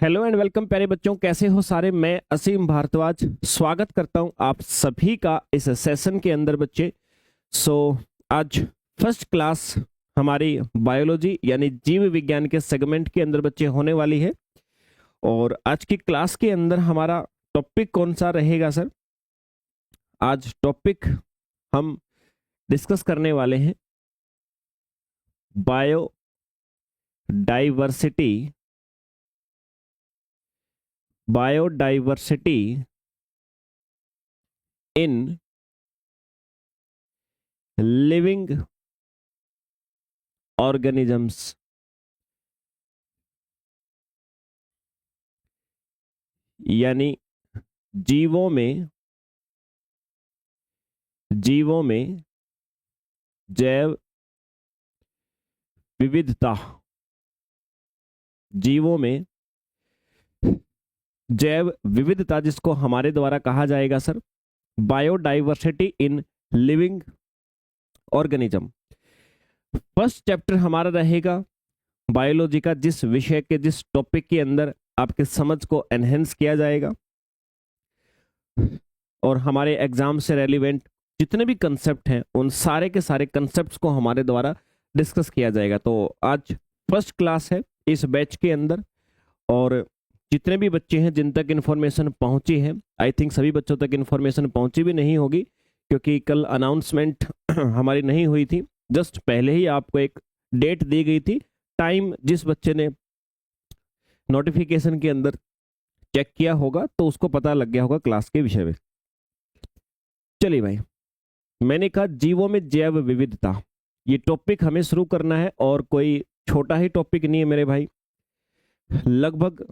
Hello and welcome प्यारे बच्चों, कैसे हो सारे। मैं असीम भारद्वाज स्वागत करता हूं आप सभी का इस सेशन के अंदर बच्चे। आज फर्स्ट क्लास हमारी बायोलॉजी यानी जीव विज्ञान के सेगमेंट के अंदर बच्चे होने वाली है। और आज की क्लास के अंदर हमारा टॉपिक कौन सा रहेगा सर? आज टॉपिक हम डिस्कस करने वाले हैं बायोडाइवर्सिटी इन लिविंग ऑर्गेनिजम्स। यानी जीवों में जैव विविधता, जीवों में जैव विविधता जिसको हमारे द्वारा कहा जाएगा sir biodiversity in living organism. First chapter हमारा रहेगा बायोलॉजी का, जिस विषय के जिस टॉपिक के अंदर आपके समझ को एनहेंस किया जाएगा और हमारे एग्जाम से रेलिवेंट जितने भी कंसेप्ट हैं उन सारे के सारे कंसेप्ट्स को हमारे द्वारा डिस्कस किया जाएगा। तो आज फर्स्ट क्लास है इस बैच के अंदर, और जितने भी बच्चे हैं जिन तक इन्फॉर्मेशन पहुंची है, आई थिंक सभी बच्चों तक इन्फॉर्मेशन पहुंची भी नहीं होगी क्योंकि कल अनाउंसमेंट हमारी नहीं हुई थी। जस्ट पहले ही आपको एक डेट दी गई थी, टाइम जिस बच्चे ने नोटिफिकेशन के अंदर चेक किया होगा तो उसको पता लग गया होगा क्लास के विषय में। चलिए भाई, मैंने कहा जीवों में जैव विविधता, ये टॉपिक हमें शुरू करना है और कोई छोटा ही टॉपिक नहीं है मेरे भाई। लगभग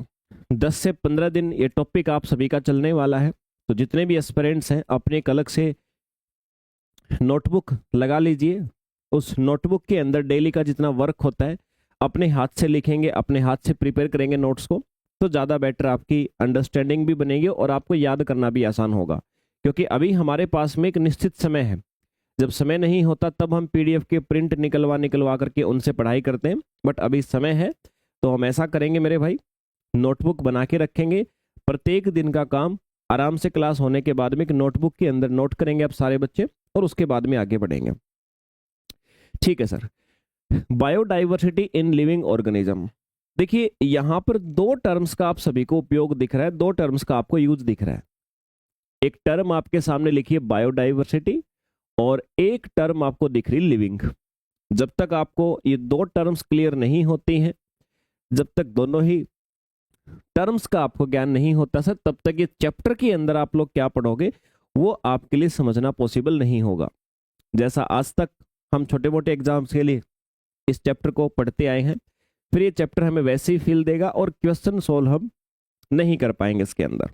10 से 15 दिन ये टॉपिक आप सभी का चलने वाला है। तो जितने भी एस्पिरेंट्स हैं अपने एक अलग से नोटबुक लगा लीजिए। उस नोटबुक के अंदर डेली का जितना वर्क होता है अपने हाथ से लिखेंगे, अपने हाथ से प्रिपेयर करेंगे नोट्स को, तो ज़्यादा बेटर आपकी अंडरस्टैंडिंग भी बनेगी और आपको याद करना भी आसान होगा। क्योंकि अभी हमारे पास में एक निश्चित समय है, जब समय नहीं होता तब हम पीडीएफ के प्रिंट निकलवा करके उनसे पढ़ाई करते हैं, बट अभी समय है तो हम ऐसा करेंगे मेरे भाई, नोटबुक बना के रखेंगे। प्रत्येक दिन का काम आराम से क्लास होने के बाद में एक नोटबुक के अंदर नोट करेंगे आप सारे बच्चे, और उसके बाद में आगे बढ़ेंगे। ठीक है sir. Biodiversity in living organism, देखिए यहां पर दो टर्म्स का आप सभी को उपयोग दिख रहा है, दो टर्म्स का आपको यूज दिख रहा है। एक टर्म आपके सामने लिखिए बायोडाइवर्सिटी और एक टर्म आपको दिख रही लिविंग। जब तक आपको ये दो टर्म्स क्लियर नहीं होती हैं, जब तक दोनों ही टर्म्स का आपको ज्ञान नहीं होता सर, तब तक ये चैप्टर के अंदर आप लोग क्या पढ़ोगे वो आपके लिए समझना पॉसिबल नहीं होगा। जैसा आज तक हम छोटे मोटे एग्जाम्स के लिए इस चैप्टर को पढ़ते आए हैं, फिर ये चैप्टर हमें वैसे ही फील देगा और क्वेश्चन सोल्व हम नहीं कर पाएंगे इसके अंदर।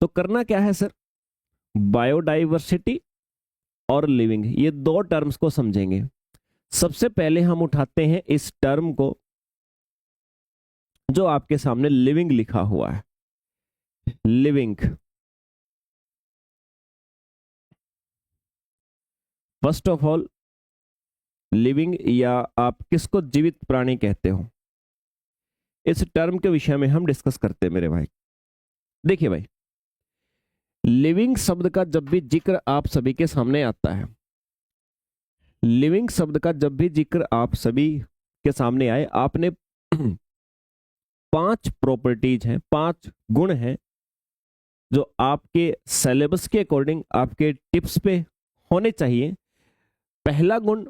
तो करना क्या है सर, बायोडाइवर्सिटी और लिविंग, ये दो टर्म्स को समझेंगे। सबसे पहले हम उठाते हैं इस टर्म को जो आपके सामने लिविंग लिखा हुआ है। Living, first of all living, या आप किसको जीवित प्राणी कहते हो, इस टर्म के विषय में हम डिस्कस करते हैं मेरे भाई। देखिए भाई, लिविंग शब्द का जब भी जिक्र आप सभी के सामने आता है, लिविंग शब्द का जब भी जिक्र आप सभी के सामने आए, आपने 5 प्रॉपर्टीज हैं, 5 गुण हैं जो आपके सिलेबस के अकॉर्डिंग आपके टिप्स पे होने चाहिए। पहला गुण,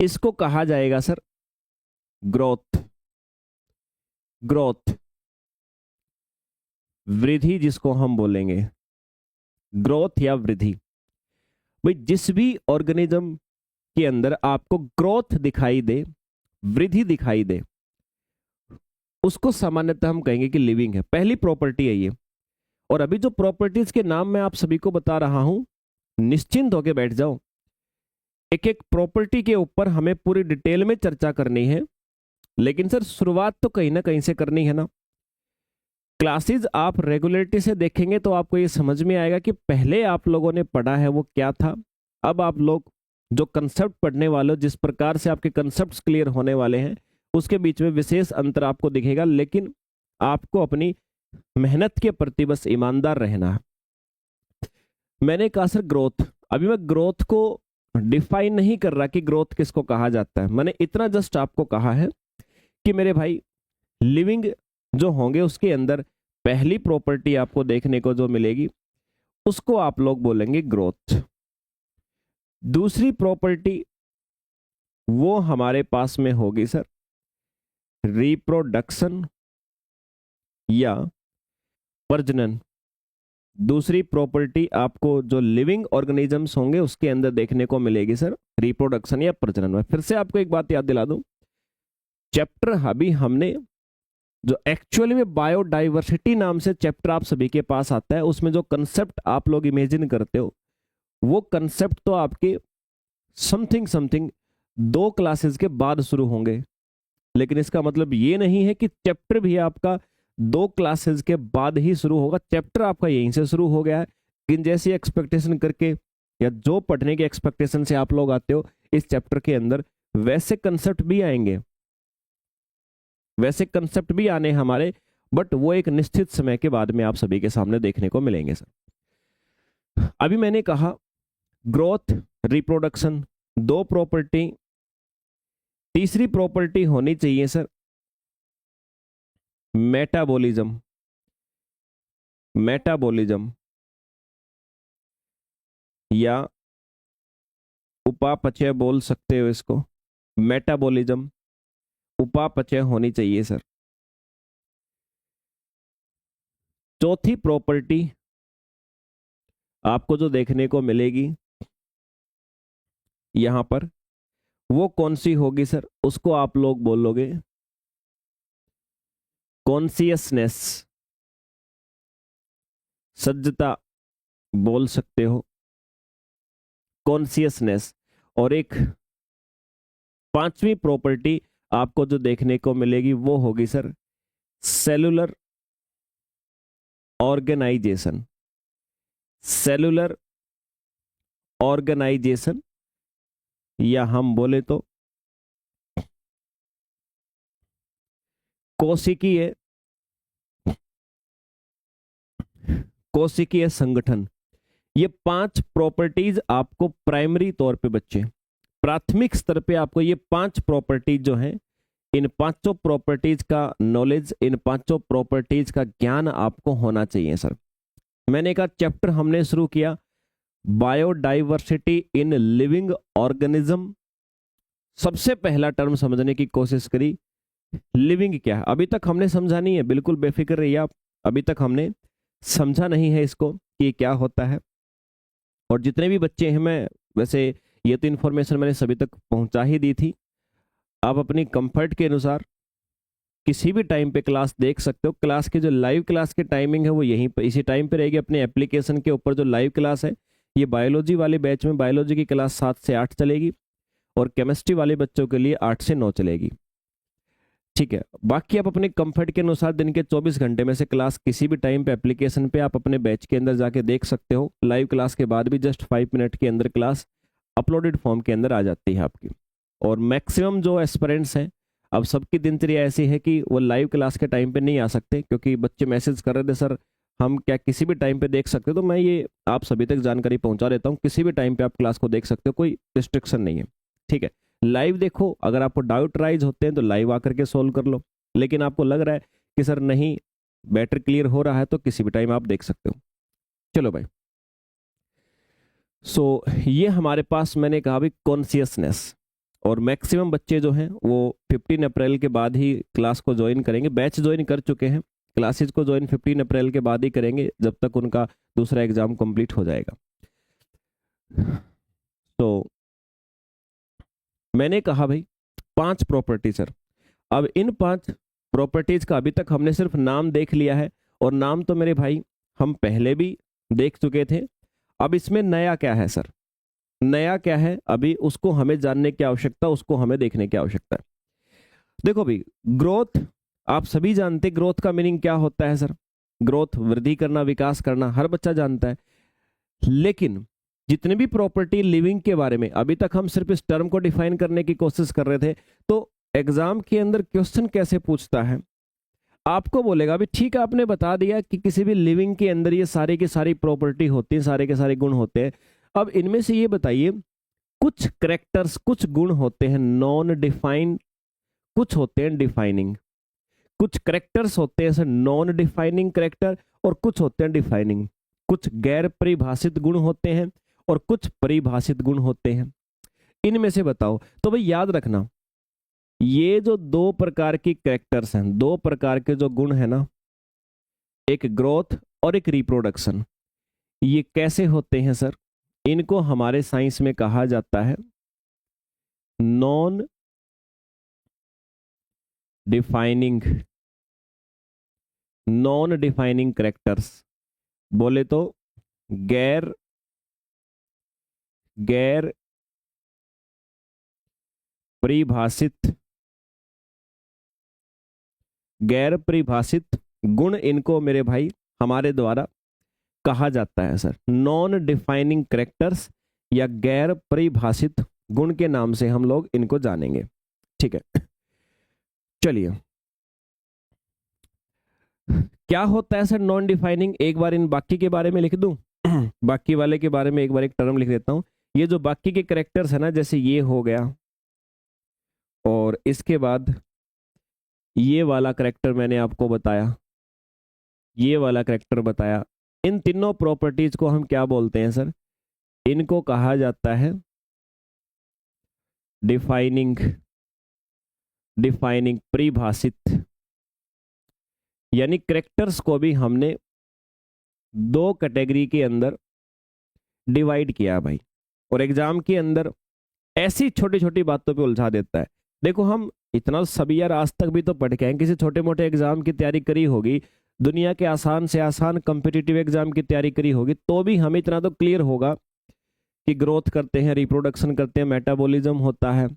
इसको कहा जाएगा सर ग्रोथ। ग्रोथ, वृद्धि जिसको हम बोलेंगे, ग्रोथ या वृद्धि। भाई जिस भी ऑर्गेनिज्म के अंदर आपको ग्रोथ दिखाई दे, वृद्धि दिखाई दे, उसको सामान्यतः हम कहेंगे कि लिविंग है। पहली प्रॉपर्टी है ये। और अभी जो प्रॉपर्टीज के नाम मैं आप सभी को बता रहा हूं, निश्चिंत होकर बैठ जाओ। एक एक प्रॉपर्टी के ऊपर हमें पूरी डिटेल में चर्चा करनी है, लेकिन सर शुरुआत तो कहीं ना कहीं से करनी है ना। क्लासेस आप रेगुलरिटी से देखेंगे तो आपको ये समझ में आएगा कि पहले आप लोगों ने पढ़ा है वो क्या था। अब आप लोग जो कंसेप्ट पढ़ने वाले हो, जिस प्रकार से आपके कंसेप्ट्स क्लियर होने वाले हैं, उसके बीच में विशेष अंतर आपको दिखेगा, लेकिन आपको अपनी मेहनत के प्रति बस ईमानदार रहना है। मैंने कहा सर ग्रोथ, अभी मैं ग्रोथ को डिफाइन नहीं कर रहा कि ग्रोथ किसको कहा जाता है, मैंने इतना जस्ट आपको कहा है कि मेरे भाई लिविंग जो होंगे उसके अंदर पहली प्रॉपर्टी आपको देखने को जो मिलेगी उसको आप लोग बोलेंगे ग्रोथ। दूसरी प्रॉपर्टी वो हमारे पास में होगी सर रिप्रोडक्शन या प्रजनन। दूसरी प्रॉपर्टी आपको जो लिविंग ऑर्गेनिजम्स होंगे उसके अंदर देखने को मिलेगी सर रिप्रोडक्शन या प्रजनन। में फिर से आपको एक बात याद दिला दूं, चैप्टर अभी हमने जो एक्चुअली में बायोडाइवर्सिटी नाम से चैप्टर आप सभी के पास आता है, उसमें जो कंसेप्ट आप लोग इमेजिन करते हो वो कंसेप्ट तो आपके समथिंग 2 क्लासेस के बाद शुरू होंगे, लेकिन इसका मतलब ये नहीं है कि चैप्टर भी आपका 2 क्लासेस के बाद ही शुरू होगा। चैप्टर आपका यहीं से शुरू हो गया है, लेकिन जैसी एक्सपेक्टेशन करके या जो पढ़ने के एक्सपेक्टेशन से आप लोग आते हो इस चैप्टर के अंदर वैसे कंसेप्ट भी आएंगे, वैसे कंसेप्ट भी आने हमारे, बट वो एक निश्चित समय के बाद में आप सभी के सामने देखने को मिलेंगे सर। अभी मैंने कहा ग्रोथ रिप्रोडक्शन 2 प्रॉपर्टी, तीसरी प्रॉपर्टी होनी चाहिए सर मेटाबॉलिज्म। मेटाबॉलिज्म या उपापचय बोल सकते हो इसको, मेटाबॉलिज्म उपापचय होनी चाहिए सर। चौथी प्रॉपर्टी आपको जो देखने को मिलेगी यहां पर वो कौन सी होगी सर, उसको आप लोग बोलोगे कॉन्शियसनेस, सज्जता बोल सकते हो, कॉन्शियसनेस। और एक 5वीं प्रॉपर्टी आपको जो देखने को मिलेगी वो होगी sir cellular organisation. Cellular organisation या हम बोले तो कोशिकीय संगठन। ये 5 प्रॉपर्टीज आपको प्राइमरी तौर पे बच्चे प्राथमिक स्तर पे आपको ये 5 प्रॉपर्टीज जो हैं, इन 5 प्रॉपर्टीज का नॉलेज, इन 5 प्रॉपर्टीज का ज्ञान आपको होना चाहिए सर। मैंने कहा चैप्टर हमने शुरू किया बायोडाइवर्सिटी इन लिविंग ऑर्गेनिज्म, सबसे पहला टर्म समझने की कोशिश करी लिविंग क्या है। अभी तक हमने समझा नहीं है, बिल्कुल बेफिक्र रहिए आप, अभी तक हमने समझा नहीं है इसको कि क्या होता है। और जितने भी बच्चे हैं, मैं वैसे ये तो इन्फॉर्मेशन मैंने सभी तक पहुंचा ही दी थी, आप अपनी कंफर्ट के अनुसार किसी भी टाइम पे क्लास देख सकते हो। क्लास के जो लाइव क्लास की टाइमिंग है वो यहीं पर इसी टाइम पे रहेगी। अपने एप्लीकेशन के ऊपर जो लाइव क्लास है, ये बायोलॉजी वाले बैच में बायोलॉजी की क्लास 7 से 8 चलेगी और केमिस्ट्री वाले बच्चों के लिए 8 से 9 चलेगी, ठीक है। बाकी आप अपने कंफर्ट के अनुसार दिन के 24 घंटे में से क्लास किसी भी टाइम पे एप्लीकेशन पे आप अपने बैच के अंदर जाके देख सकते हो। लाइव क्लास के बाद भी जस्ट 5 मिनट के अंदर क्लास अपलोडेड फॉर्म के अंदर आ जाती है आपकी। और मैक्सिमम जो एस्पिरेंट्स हैं, अब सबकी दिनचर्या ऐसी है कि वो लाइव क्लास के टाइम पे नहीं आ सकते, क्योंकि बच्चे मैसेज कर रहे थे सर हम क्या किसी भी टाइम पे देख सकते हो, तो मैं ये आप सभी तक जानकारी पहुंचा देता हूँ, किसी भी टाइम पे आप क्लास को देख सकते हो, कोई रिस्ट्रिक्शन नहीं है, ठीक है। लाइव देखो, अगर आपको डाउट राइज होते हैं तो लाइव आकर के सोल्व कर लो, लेकिन आपको लग रहा है कि सर नहीं बैटर क्लियर हो रहा है तो किसी भी टाइम आप देख सकते हो। चलो भाई, सो ये हमारे पास मैंने कहा भी कॉन्शियसनेस, और मैक्सिमम बच्चे जो हैं वो 15 अप्रैल के बाद ही क्लास को ज्वाइन करेंगे। बैच ज्वाइन कर चुके हैं, क्लासेज को ज्वाइन 15 अप्रैल के बाद ही करेंगे, जब तक उनका दूसरा एग्जाम कंप्लीट हो जाएगा। तो मैंने कहा भाई 5 प्रॉपर्टी सर। अब इन 5 प्रॉपर्टीज का अभी तक हमने सिर्फ नाम देख लिया है, और नाम तो मेरे भाई हम पहले भी देख चुके थे। अब इसमें नया क्या है सर, नया क्या है अभी उसको हमें जानने की आवश्यकता, उसको हमें देखने की आवश्यकता है। देखो भाई, ग्रोथ आप सभी जानते, ग्रोथ का मीनिंग क्या होता है सर, ग्रोथ वृद्धि करना, विकास करना, हर बच्चा जानता है। लेकिन जितने भी प्रॉपर्टी लिविंग के बारे में अभी तक हम सिर्फ इस टर्म को डिफाइन करने की कोशिश कर रहे थे, तो एग्जाम के अंदर क्वेश्चन कैसे पूछता है, आपको बोलेगा भी ठीक है आपने बता दिया कि किसी भी लिविंग के अंदर ये सारे की सारी प्रॉपर्टी होती है, सारे के सारे गुण होते हैं। अब इनमें से ये बताइए कुछ करेक्टर्स, कुछ गुण होते हैं नॉन डिफाइंड, कुछ होते हैं डिफाइनिंग। कुछ करेक्टर्स होते हैं नॉन डिफाइनिंग करेक्टर और कुछ होते हैं डिफाइनिंग। कुछ गैर परिभाषित गुण होते हैं और कुछ परिभाषित गुण होते हैं। इनमें से बताओ। तो भाई याद रखना, ये जो दो प्रकार की करेक्टर्स हैं, दो प्रकार के जो गुण है ना, एक ग्रोथ और एक रिप्रोडक्शन, ये कैसे होते हैं सर? इनको हमारे साइंस में कहा जाता है non defining, non defining characters. बोले तो गैर गैर परिभाषित, गैर परिभाषित गुण इनको मेरे भाई हमारे द्वारा कहा जाता है सर, नॉन डिफाइनिंग करेक्टर्स या गैर परिभाषित गुण के नाम से हम लोग इनको जानेंगे। ठीक है, चलिए क्या होता है सर नॉन डिफाइनिंग? एक बार इन बाकी के बारे में लिख दूं बाकी वाले के बारे में एक बार एक टर्म लिख देता हूं। ये जो बाकी के करेक्टर्स है ना, जैसे ये हो गया और इसके बाद ये वाला करेक्टर मैंने आपको बताया, ये वाला करेक्टर बताया, इन तीनों प्रॉपर्टीज को हम क्या बोलते हैं सर? इनको कहा जाता है डिफाइनिंग, डिफाइनिंग परिभाषित। यानी करेक्टर्स को भी हमने दो कैटेगरी के अंदर डिवाइड किया भाई, और एग्जाम के अंदर ऐसी छोटी छोटी बातों पे उलझा देता है। देखो हम इतना सभी यार आज तक भी तो पढ़ के हैं, किसी छोटे मोटे एग्जाम की तैयारी करी होगी, दुनिया के आसान से आसान कॉम्पिटिटिव एग्जाम की तैयारी करी होगी, तो भी हमें इतना तो क्लियर होगा कि ग्रोथ करते हैं, रिप्रोडक्शन करते हैं, मेटाबॉलिज्म होता है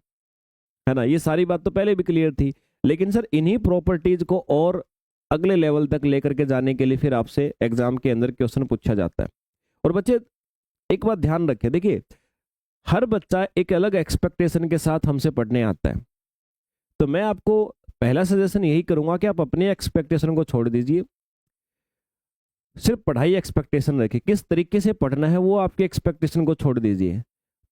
ना। ये सारी बात तो पहले भी क्लियर थी, लेकिन सर इन्हीं प्रॉपर्टीज को और अगले लेवल तक लेकर के जाने के लिए फिर आपसे एग्जाम के अंदर क्वेश्चन पूछा जाता है। और बच्चे एक बात ध्यान रखें, देखिए हर बच्चा एक अलग एक्सपेक्टेशन के साथ हमसे पढ़ने आता है, तो मैं आपको पहला सजेशन यही करूंगा कि आप अपने एक्सपेक्टेशन को छोड़ दीजिए, सिर्फ पढ़ाई एक्सपेक्टेशन रखिए। किस तरीके से पढ़ना है वो आपके एक्सपेक्टेशन को छोड़ दीजिए।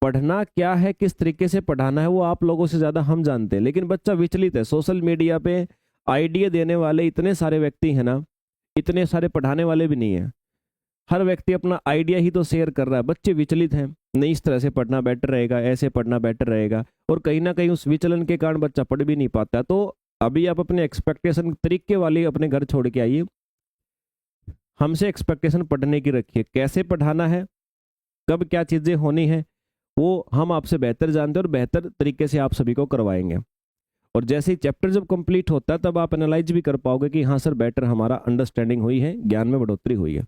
पढ़ना क्या है, किस तरीके से पढ़ाना है वो आप लोगों से ज्यादा हम जानते हैं, लेकिन बच्चा विचलित है। सोशल मीडिया पे आइडिया देने वाले इतने सारे व्यक्ति हैं ना, इतने सारे पढ़ाने वाले भी नहीं है। हर व्यक्ति अपना आइडिया ही तो शेयर कर रहा है, बच्चे विचलित हैं, नहीं इस तरह से पढ़ना बेटर रहेगा, ऐसे पढ़ना बेटर रहेगा, और कहीं ना कहीं उस विचलन के कारण बच्चा पढ़ भी नहीं पाता। तो अभी आप अपने एक्सपेक्टेशन तरीके वाली अपने घर छोड़ के आइए, हमसे एक्सपेक्टेशन पढ़ने की रखिए। कैसे पढ़ाना है, कब क्या चीजें होनी है, वो हम आपसे बेहतर जानते हैं और बेहतर तरीके से आप सभी को करवाएंगे। और जैसे ही चैप्टर जब कंप्लीट होता है तब आप एनालाइज भी कर पाओगे कि हाँ सर बेटर हमारा अंडरस्टैंडिंग हुई है, ज्ञान में बढ़ोतरी हुई है।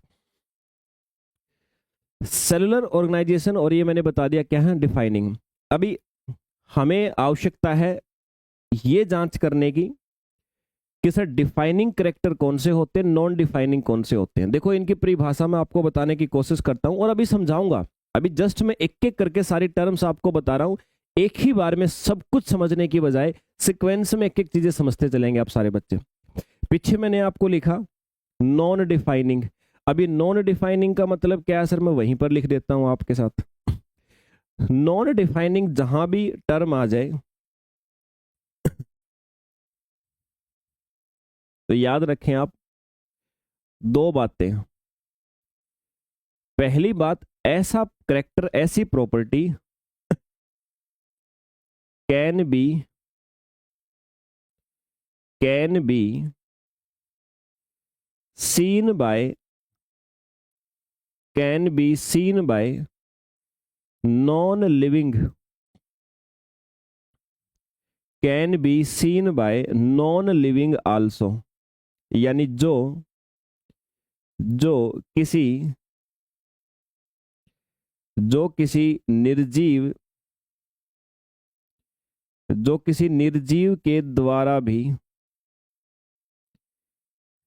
सेलुलर ऑर्गेनाइजेशन, और ये मैंने बता दिया क्या है डिफाइनिंग। अभी हमें आवश्यकता है ये जांच करने की कि सर डिफाइनिंग करेक्टर कौन से होते हैं, नॉन डिफाइनिंग कौन से होते हैं। देखो इनकी परिभाषा मैं आपको बताने की कोशिश करता हूं और अभी समझाऊंगा। अभी जस्ट मैं एक एक करके सारी टर्म्स आपको बता रहा हूं, एक ही बार में सब कुछ समझने की बजाय सीक्वेंस में एक एक चीजें समझते चलेंगे आप सारे बच्चे। पीछे मैंने आपको लिखा नॉन डिफाइनिंग। अभी नॉन डिफाइनिंग का मतलब क्या है सर, मैं वहीं पर लिख देता हूं आपके साथ। नॉन डिफाइनिंग जहां भी टर्म आ जाए तो याद रखें आप दो बातें। पहली बात, ऐसा करेक्टर, ऐसी property can be seen by non-living, can be seen by non-living also। यानी जो जो किसी निर्जीव, जो किसी निर्जीव के द्वारा भी,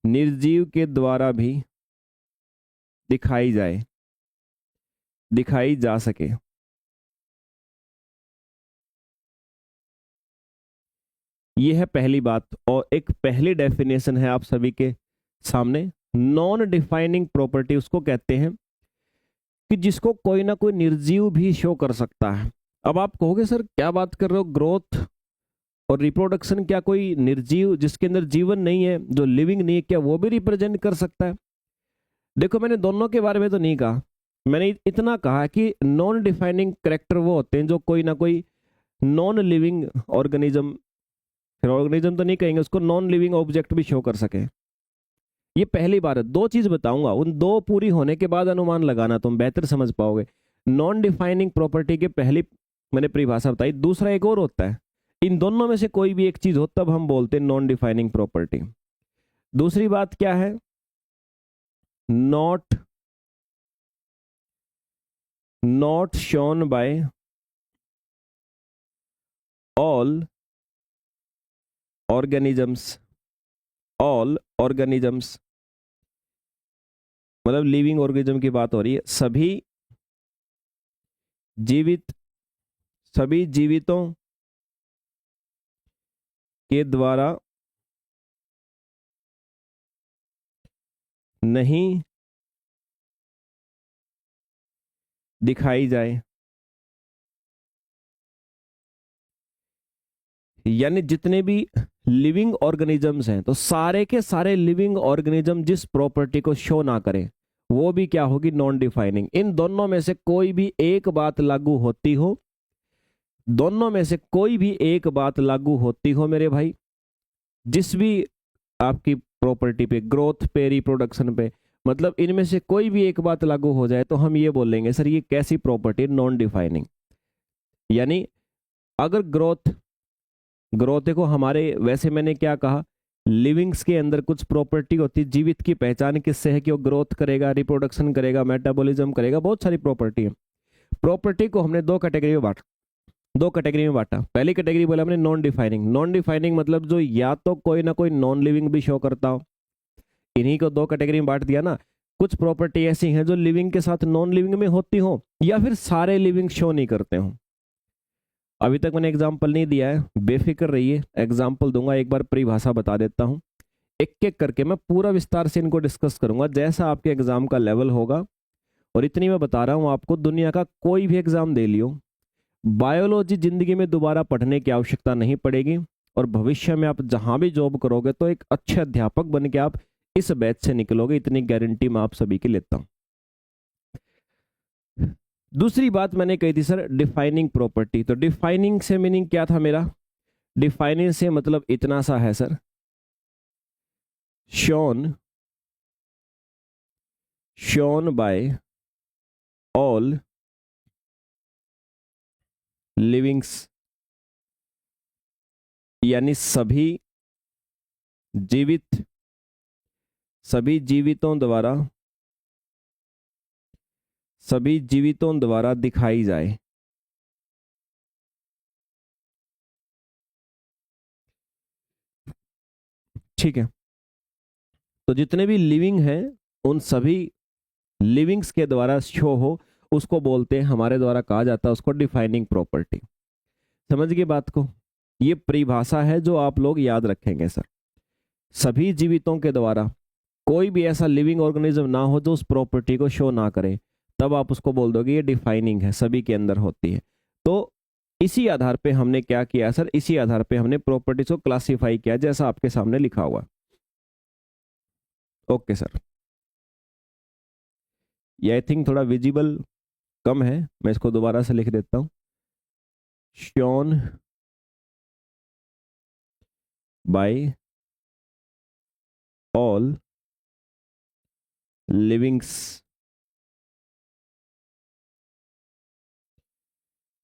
निर्जीव के द्वारा भी दिखाई जाए, दिखाई जा सके। ये है पहली बात। और एक पहली डेफिनेशन है आप सभी के सामने, नॉन डिफाइनिंग प्रॉपर्टी उसको कहते हैं कि जिसको कोई ना कोई निर्जीव भी शो कर सकता है। अब आप कहोगे सर क्या बात कर रहे हो, ग्रोथ और रिप्रोडक्शन क्या कोई निर्जीव जिसके अंदर जीवन नहीं है, जो लिविंग नहीं है, क्या वो भी रिप्रेजेंट कर सकता है? देखो मैंने दोनों के बारे में तो नहीं कहा, मैंने इतना कहा कि नॉन डिफाइनिंग कैरेक्टर वो होते हैं जो कोई ना कोई नॉन लिविंग ऑर्गेनिज्म, फिर ऑर्गेनिज्म तो नहीं कहेंगे उसको, नॉन लिविंग ऑब्जेक्ट भी शो कर सके। ये पहली बार है। दो चीज बताऊंगा, उन दो पूरी होने के बाद अनुमान लगाना, तुम बेहतर समझ पाओगे। नॉन डिफाइनिंग प्रॉपर्टी के पहली मैंने परिभाषा बताई, दूसरा एक और होता है, इन दोनों में से कोई भी एक चीज हो तब हम बोलते हैं नॉन डिफाइनिंग प्रॉपर्टी। दूसरी बात क्या है, not shown by all organisms, all organisms मतलब लिविंग ऑर्गेनिज्म की बात हो रही है, सभी जीवितों के द्वारा नहीं दिखाई जाए। यानी जितने भी लिविंग ऑर्गेनिजम्स हैं तो सारे के सारे लिविंग ऑर्गेनिज्म जिस प्रॉपर्टी को शो ना करें वो भी क्या होगी, नॉन डिफाइनिंग। इन दोनों में से कोई भी एक बात लागू होती हो, दोनों में से कोई भी एक बात लागू होती हो मेरे भाई, जिस भी आपकी प्रॉपर्टी पे, ग्रोथ पे, रिप्रोडक्शन पे, मतलब इनमें से कोई भी एक बात लागू हो जाए तो हम ये बोलेंगे सर ये कैसी प्रॉपर्टी, नॉन डिफाइनिंग। यानी अगर ग्रोथ को हमारे, वैसे मैंने क्या कहा, लिविंग्स के अंदर कुछ प्रॉपर्टी होती है, जीवित की पहचान किससे है कि वो ग्रोथ करेगा, रिप्रोडक्शन करेगा, मेटाबॉलिज्म करेगा, बहुत सारी प्रॉपर्टी है। प्रॉपर्टी को हमने दो कैटेगरी में बांटा। पहली कैटेगरी बोला हमने नॉन डिफाइनिंग। नॉन डिफाइनिंग मतलब जो या तो कोई ना कोई नॉन लिविंग भी शो करता हो, इन्हीं को दो कैटेगरी में बांट दिया ना। कुछ प्रॉपर्टी ऐसी हैं जो लिविंग के साथ नॉन लिविंग में होती हो, या फिर सारे लिविंग शो नहीं करते हो। अभी तक मैंने एग्जाम्पल नहीं दिया है, बेफिक्र रहिए, एग्जाम्पल दूंगा। एक बार परिभाषा बता देता हूं, एक एक करके मैं पूरा विस्तार से इनको डिस्कस करूंगा जैसा आपके एग्जाम का लेवल होगा। और इतनी मैं बता रहा हूं आपको, दुनिया का कोई भी एग्जाम दे लियो, बायोलॉजी जिंदगी में दोबारा पढ़ने की आवश्यकता नहीं पड़ेगी। और भविष्य में आप जहां भी जॉब करोगे तो एक अच्छे अध्यापक बन के आप इस बैच से निकलोगे, इतनी गारंटी मैं आप सभी की लेता हूं। दूसरी बात मैंने कही थी सर डिफाइनिंग प्रॉपर्टी, तो डिफाइनिंग से मीनिंग क्या था मेरा, डिफाइनिंग से मतलब इतना सा है sir, shown by all livings, यानी सभी जीवितों द्वारा दिखाई जाए। ठीक है, तो जितने भी लिविंग हैं उन सभी लिविंग्स के द्वारा शो हो उसको बोलते हैं, हमारे द्वारा कहा जाता है उसको डिफाइनिंग प्रॉपर्टी। समझ गए बात को? ये परिभाषा है जो आप लोग याद रखेंगे सर। सभी जीवितों के द्वारा कोई भी ऐसा लिविंग ऑर्गेनिज्म ना हो जो उस प्रॉपर्टी को शो ना करे, तब आप उसको बोल दोगे ये डिफाइनिंग है, सभी के अंदर होती है। तो इसी आधार पे हमने क्या किया सर, इसी आधार पे हमने प्रॉपर्टीज को क्लासिफाई किया जैसा आपके सामने लिखा हुआ। ओके सर, ये आई थिंक थोड़ा विजिबल कम है, मैं इसको दोबारा से लिख देता हूं। शोन बाय ऑल लिविंग्स,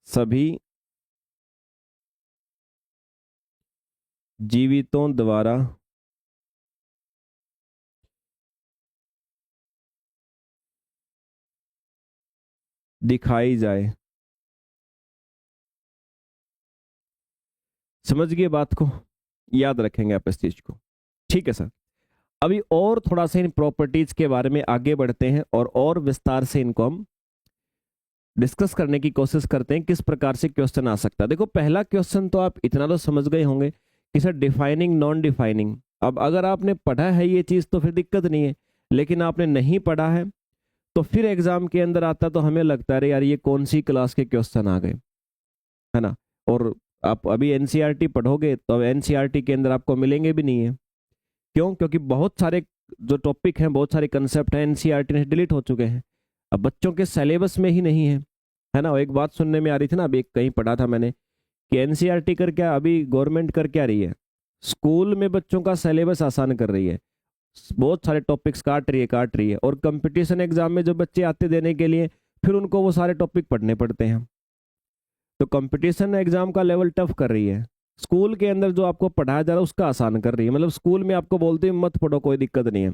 सभी जीवितों द्वारा दिखाई जाए। समझ गए बात को? याद रखेंगे आप इस चीज को। ठीक है सर, अभी और थोड़ा सा इन प्रॉपर्टीज के बारे में आगे बढ़ते हैं और विस्तार से इनको हम डिस्कस करने की कोशिश करते हैं किस प्रकार से क्वेश्चन आ सकता है। देखो पहला क्वेश्चन तो आप इतना तो समझ गए होंगे कि सर डिफाइनिंग नॉन डिफाइनिंग। अब अगर आपने पढ़ा है ये चीज़ तो फिर दिक्कत नहीं है, लेकिन आपने नहीं पढ़ा है तो फिर एग्जाम के अंदर आता तो हमें लगता है यार ये कौन सी क्लास के क्वेश्चन आ गए, है ना। और आप अभी एनसीईआरटी पढ़ोगे तो अब एनसीईआरटी के अंदर आपको मिलेंगे भी नहीं है। क्यों? क्योंकि बहुत सारे जो टॉपिक हैं, बहुत सारे कंसेप्ट हैं, एनसीईआरटी ने डिलीट हो चुके हैं, अब बच्चों के सिलेबस में ही नहीं है ना। एक बात सुनने में आ रही थी ना, अभी कहीं पढ़ा था मैंने कि एनसीईआरटी कर क्या, अभी गवर्नमेंट कर क्या रही है, स्कूल में बच्चों का सिलेबस आसान कर रही है, बहुत सारे टॉपिक्स काट रही है, और कंपटीशन एग्जाम में जो बच्चे आते देने के लिए फिर उनको वो सारे टॉपिक पढ़ने पड़ते हैं। तो कंपटीशन एग्जाम का लेवल टफ कर रही है, स्कूल के अंदर जो आपको पढ़ाया जा रहा है उसका आसान कर रही है। मतलब स्कूल में आपको बोलते हैं मत पढ़ो, कोई दिक्कत नहीं है,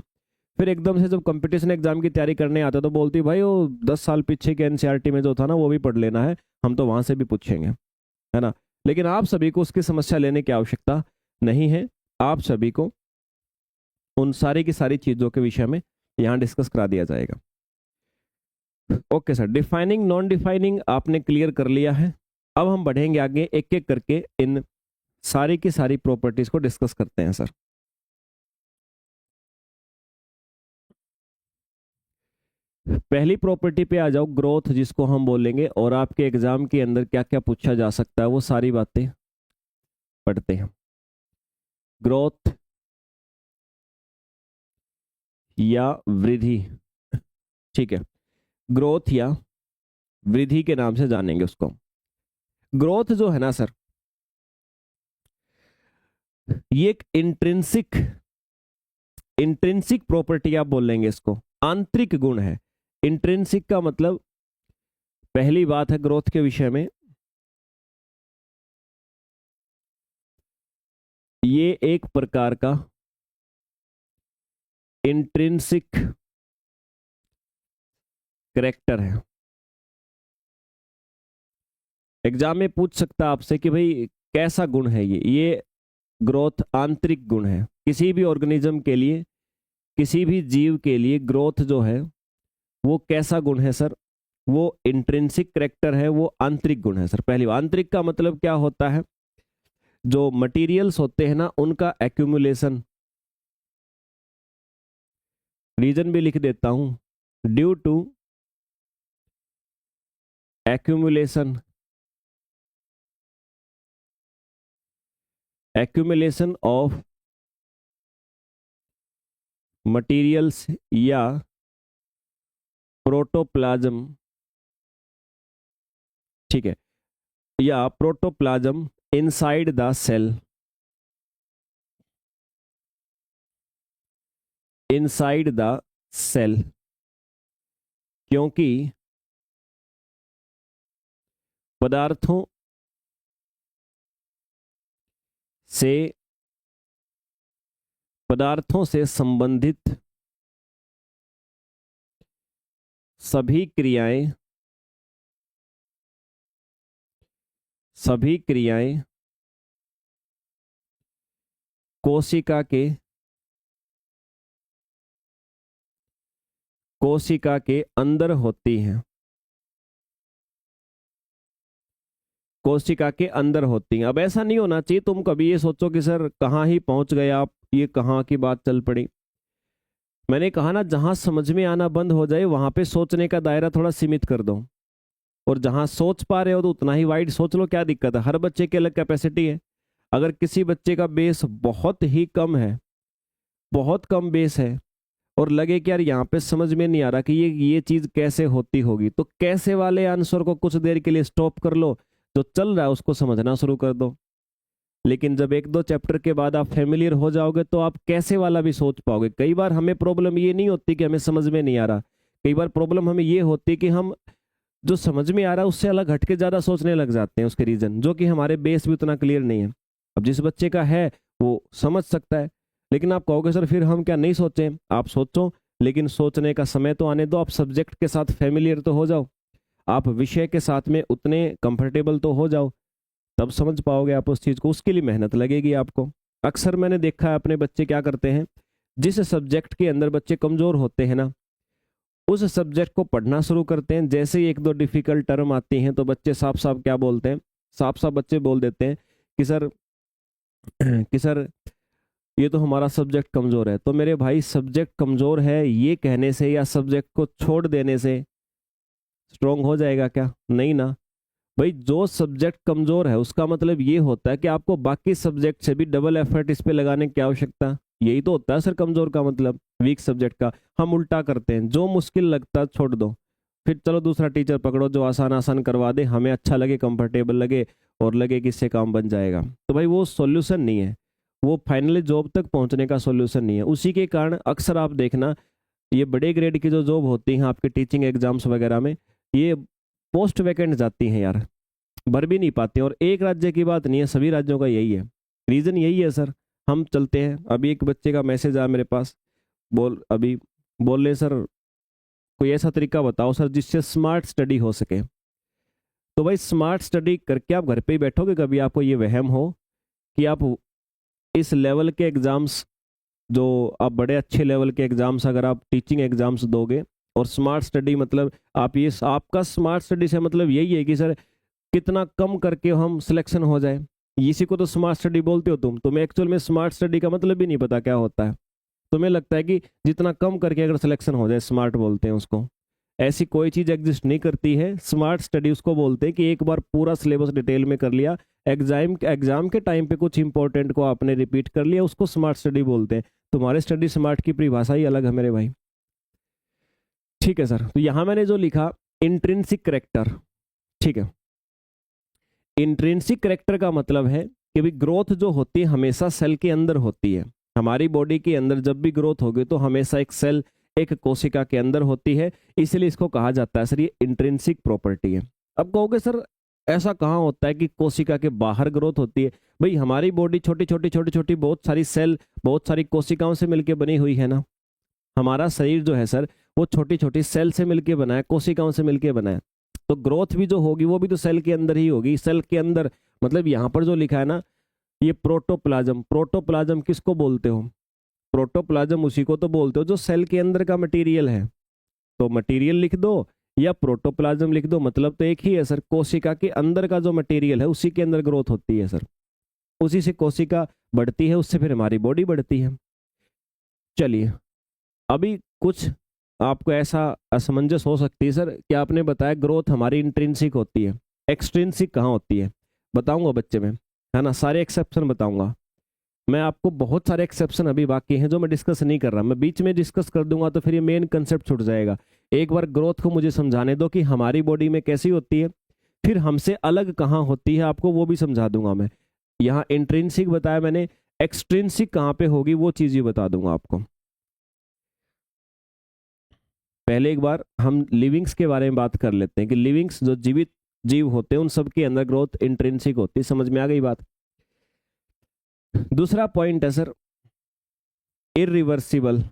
फिर एकदम से जब कंपटीशन एग्जाम की तैयारी करने आते तो बोलती भाई वो 10 साल पीछे के एनसीईआरटी में जो था ना वो भी पढ़ लेना है, हम तो वहां से भी पूछेंगे, है ना। लेकिन आप सभी को उसकी समस्या लेने की आवश्यकता नहीं है, आप सभी को उन सारी की सारी चीजों के विषय में यहाँ डिस्कस करा दिया जाएगा। Okay sir, defining non defining आपने क्लियर कर लिया है। अब हम बढ़ेंगे आगे, एक एक करके इन सारी की सारी प्रॉपर्टीज को डिस्कस करते हैं सर। पहली प्रॉपर्टी पे आ जाओ, ग्रोथ जिसको हम बोलेंगे, और आपके एग्जाम के अंदर क्या क्या पूछा जा सकता है वो सारी बातें पढ़ते हैं। ग्रोथ या वृद्धि, ठीक है, ग्रोथ या वृद्धि के नाम से जानेंगे उसको। ग्रोथ जो है ना सर, ये एक इंट्रिंसिक प्रॉपर्टी आप बोलेंगे इसको, आंतरिक गुण है। इंट्रिंसिक का मतलब, पहली बात है ग्रोथ के विषय में, ये एक प्रकार का इंट्रिंसिक कैरेक्टर है। एग्जाम में पूछ सकता है आपसे कि भाई कैसा गुण है ये ग्रोथ आंतरिक गुण है। किसी भी ऑर्गेनिज्म के लिए, किसी भी जीव के लिए ग्रोथ जो है वो कैसा गुण है सर, वो इंट्रिंसिक कैरेक्टर है, वो आंतरिक गुण है सर। पहली आंतरिक का मतलब क्या होता है, जो मटेरियल्स होते हैं ना उनका एक्यूमुलेशन, रीजन भी लिख देता हूं, due to accumulation of materials या प्रोटोप्लाज्म, ठीक है, या protoplasm inside the cell, inside the cell, क्योंकि पदार्थों से संबंधित सभी क्रियाएं कोशिका के अंदर होती हैं, कोशिका के अंदर होती हैं। अब ऐसा नहीं होना चाहिए तुम कभी ये सोचो कि सर कहाँ ही पहुंच गए आप, ये कहाँ की बात चल पड़ी। मैंने कहा ना, जहां समझ में आना बंद हो जाए वहां पे सोचने का दायरा थोड़ा सीमित कर दो, और जहां सोच पा रहे हो तो उतना ही वाइड सोच लो, क्या दिक्कत है। हर बच्चे की अलग कैपेसिटी है। अगर किसी बच्चे का बेस बहुत ही कम है, बहुत कम बेस है, और लगे कि यार यहाँ पे समझ में नहीं आ रहा कि ये चीज कैसे होती होगी, तो कैसे वाले आंसर को कुछ देर के लिए स्टॉप कर लो, जो चल रहा है उसको समझना शुरू कर दो। लेकिन जब एक दो चैप्टर के बाद आप फेमिलियर हो जाओगे तो आप कैसे वाला भी सोच पाओगे। कई बार हमें प्रॉब्लम ये नहीं होती कि हमें समझ में नहीं आ रहा, कई बार प्रॉब्लम हमें ये होती है कि हम जो समझ में आ रहा है उससे अलग हटके ज्यादा सोचने लग जाते हैं उसके रीजन, जो कि हमारे बेस भी उतना क्लियर नहीं है। अब जिस बच्चे का है वो समझ सकता है, लेकिन आप कहोगे सर फिर हम क्या नहीं सोचें, आप सोचो, लेकिन सोचने का समय तो आने दो। आप सब्जेक्ट के साथ फेमिलियर तो हो जाओ, आप विषय के साथ में उतने कंफर्टेबल तो हो जाओ, तब समझ पाओगे आप उस चीज को। उसके लिए मेहनत लगेगी आपको। अक्सर मैंने देखा है अपने बच्चे क्या करते हैं, जिस सब्जेक्ट के अंदर बच्चे कमजोर होते हैं ना, उस सब्जेक्ट को पढ़ना शुरू करते हैं, जैसे ही एक दो डिफिकल्ट टर्म आती हैं तो बच्चे साफ साफ क्या बोलते हैं, साफ साफ बच्चे बोल देते हैं कि सर कि सर ये तो हमारा सब्जेक्ट कमजोर है। तो मेरे भाई सब्जेक्ट कमजोर है ये कहने से या सब्जेक्ट को छोड़ देने से स्ट्रोंग हो जाएगा क्या? नहीं ना भाई। जो सब्जेक्ट कमजोर है उसका मतलब ये होता है कि आपको बाकी सब्जेक्ट से भी डबल एफर्ट इस पे लगाने की आवश्यकता। यही तो होता है सर कमजोर का मतलब, वीक सब्जेक्ट का। हम उल्टा करते हैं, जो मुश्किल लगता है छोड़ दो, फिर चलो दूसरा टीचर पकड़ो जो आसान आसान करवा दे, हमें अच्छा लगे, कंफर्टेबल लगे और लगे कि इससे काम बन जाएगा। तो भाई वो सॉल्यूशन नहीं है, वो फाइनली जॉब तक पहुंचने का सॉल्यूशन नहीं है। उसी के कारण अक्सर आप देखना ये बड़े ग्रेड की जो जॉब होती हैं आपके टीचिंग एग्जाम्स वगैरह में, ये पोस्ट वैकेंट जाती हैं यार, भर भी नहीं पाते। और एक राज्य की बात नहीं है, सभी राज्यों का यही है, रीजन यही है सर। हम चलते हैं, अभी एक बच्चे का मैसेज आया मेरे पास, बोल रहे सर कोई ऐसा तरीका बताओ सर जिससे स्मार्ट स्टडी हो सके। तो भाई स्मार्ट स्टडी करके आप घर पे ही बैठोगे? कभी आपको ये वहम हो कि आप इस लेवल के एग्जाम्स, जो आप बड़े अच्छे लेवल के एग्जाम्स अगर आप टीचिंग एग्जाम्स दोगे, और स्मार्ट स्टडी मतलब आप ये, आपका स्मार्ट स्टडी से मतलब यही है कि सर कितना कम करके हम सिलेक्शन हो जाए, इसी को तो स्मार्ट स्टडी बोलते हो तुम। तुम्हें एक्चुअल में स्मार्ट स्टडी का मतलब भी नहीं पता क्या होता है। तुम्हें लगता है कि जितना कम करके अगर सिलेक्शन हो जाए, स्मार्ट बोलते हैं उसको। ऐसी कोई चीज एग्जिस्ट नहीं करती है। स्मार्ट स्टडी उसको बोलते हैं कि एक बार पूरा सिलेबस डिटेल में कर लिया, एग्जाम के टाइम पे कुछ इंपॉर्टेंट को आपने रिपीट कर लिया, उसको स्मार्ट स्टडी बोलते हैं। तुम्हारे स्टडी स्मार्ट की परिभाषा ही अलग है मेरे भाई। ठीक है सर, तो यहां मैंने जो लिखा इंट्रिंसिक करेक्टर, ठीक है, इंट्रिंसिक करेक्टर का मतलब है कि भी ग्रोथ जो होती है हमेशा सेल के अंदर होती है। हमारी बॉडी के अंदर जब भी ग्रोथ होगी तो हमेशा एक सेल, एक कोशिका के अंदर होती है, इसलिए इसको कहा जाता है सर ये इंट्रिंसिक प्रॉपर्टी है। अब कहोगे सर ऐसा कहाँ होता है कि कोशिका के बाहर ग्रोथ होती है? भाई हमारी बॉडी छोटी छोटी छोटी छोटी बहुत सारी सेल, बहुत सारी कोशिकाओं से मिलकर बनी हुई है ना। हमारा शरीर जो है सर वो छोटी छोटी सेल से मिलकर बना है, कोशिकाओं से मिलकर बना है। तो ग्रोथ भी जो होगी वो भी तो सेल के अंदर ही होगी। सेल के अंदर मतलब यहाँ पर जो लिखा है ना, ये प्रोटोप्लाज्म, प्रोटोप्लाज्म किसको बोलते हो? प्रोटोप्लाज्म उसी को तो बोलते हो जो सेल के अंदर का मटेरियल है। तो मटेरियल लिख दो या प्रोटोप्लाज्म लिख दो, मतलब तो एक ही है सर। कोशिका के अंदर का जो मटेरियल है उसी के अंदर ग्रोथ होती है सर, उसी से कोशिका बढ़ती है, उससे फिर हमारी बॉडी बढ़ती है। चलिए, अभी कुछ आपको ऐसा असमंजस हो सकती है सर कि आपने बताया ग्रोथ हमारी इंट्रिंसिक होती है, एक्सट्रिंसिक कहाँ होती है? बताऊंगा बच्चे में, है ना, सारे एक्सेप्शन बताऊंगा मैं आपको। बहुत सारे एक्सेप्शन अभी बाकी हैं जो मैं डिस्कस नहीं कर रहा, मैं बीच में डिस्कस कर दूंगा तो फिर ये मेन कंसेप्ट छूट जाएगा। एक बार ग्रोथ को मुझे समझाने दो कि हमारी बॉडी में कैसी होती है, फिर हमसे अलग कहाँ होती है आपको वो भी समझा दूंगा मैं। यहाँ इंट्रिंसिक बताया मैंने, एक्सट्रिंसिक कहाँ पे होगी वो चीज ही बता दूंगा आपको। पहले एक बार हम लिविंग्स के बारे में बात कर लेते हैं कि लिविंग्स जो जीवित जीव होते हैं उन सब के अंदर ग्रोथ इंट्रिंसिक होती है। समझ में आ गई बात? दूसरा पॉइंट है सर इरिवर्सिबल,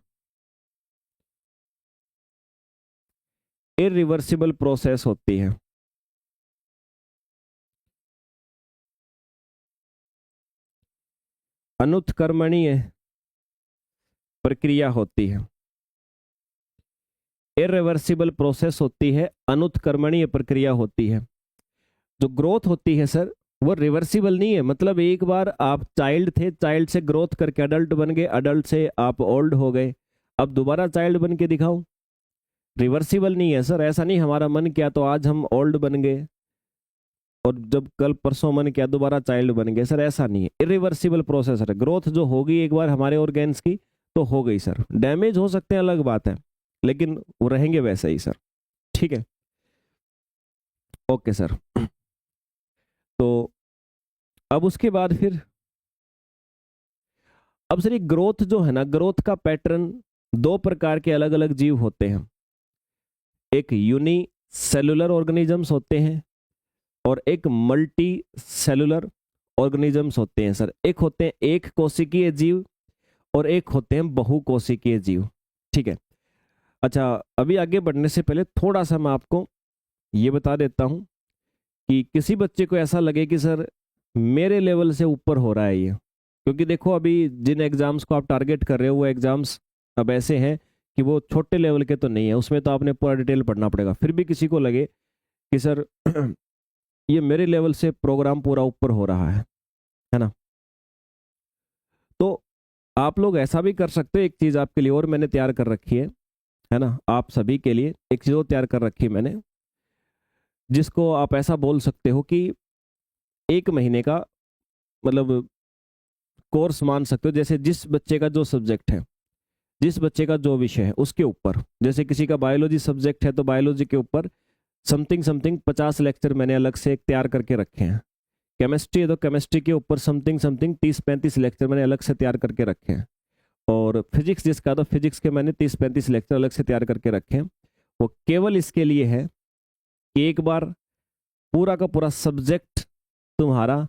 इरिवर्सिबल प्रोसेस होती है। अनुत्क्रमणीय प्रक्रिया होती है, इरिवर्सिबल प्रोसेस होती है, अनुत्क्रमणीय प्रक्रिया होती है। जो ग्रोथ होती है सर वो रिवर्सिबल नहीं है, मतलब एक बार आप चाइल्ड थे, चाइल्ड से ग्रोथ करके अडल्ट बन गए, अडल्ट से आप ओल्ड हो गए, अब दोबारा चाइल्ड बन के दिखाओ, रिवर्सिबल नहीं है सर। ऐसा नहीं हमारा मन किया तो आज हम ओल्ड बन गए और जब कल परसों मन किया दोबारा चाइल्ड बन गए, सर ऐसा नहीं है। इरिवर्सिबल प्रोसेस है। ग्रोथ जो होगी एक बार हमारे ऑर्गेन्स की तो हो गई सर, डैमेज हो सकते हैं अलग बात है, लेकिन वो रहेंगे वैसे ही सर। ठीक है, ओके सर। तो अब उसके बाद फिर, अब सर ये ग्रोथ जो है ना, ग्रोथ का पैटर्न, दो प्रकार के अलग अलग जीव होते हैं। एक यूनी सेलुलर ऑर्गेनिजम्स होते हैं और एक मल्टी सेलुलर ऑर्गेनिजम्स होते हैं सर। एक होते हैं एक कोशिकीय जीव और एक होते हैं बहुकोशिकीय जीव। ठीक है, अच्छा अभी आगे बढ़ने से पहले थोड़ा सा मैं आपको ये बता देता हूं कि किसी बच्चे को ऐसा लगे कि सर मेरे लेवल से ऊपर हो रहा है ये, क्योंकि देखो अभी जिन एग्जाम्स को आप टारगेट कर रहे हो वो एग्जाम्स अब ऐसे हैं कि वो छोटे लेवल के तो नहीं है, उसमें तो आपने पूरा डिटेल पढ़ना पड़ेगा। फिर भी किसी को लगे कि सर ये मेरे लेवल से प्रोग्राम पूरा ऊपर हो रहा है ना, आप लोग ऐसा भी कर सकते हो, एक चीज आपके लिए और मैंने तैयार कर रखी है ना, आप सभी के लिए एक चीज और तैयार कर रखी है मैंने, जिसको आप ऐसा बोल सकते हो कि 1 महीने का मतलब कोर्स मान सकते हो। जैसे जिस बच्चे का जो सब्जेक्ट है, जिस बच्चे का जो विषय है उसके ऊपर, जैसे किसी का बायोलॉजी सब्जेक्ट है तो बायोलॉजी के ऊपर समथिंग समथिंग 50 लेक्चर मैंने अलग से एक तैयार करके रखे हैं। केमिस्ट्री है तो केमिस्ट्री के ऊपर समथिंग समथिंग 30-35 लेक्चर मैंने अलग से तैयार करके रखे हैं। और फिजिक्स जिसका, तो फिजिक्स के मैंने 30-35 लेक्चर अलग से तैयार करके रखे हैं। वो केवल इसके लिए है कि एक बार पूरा का पूरा सब्जेक्ट तुम्हारा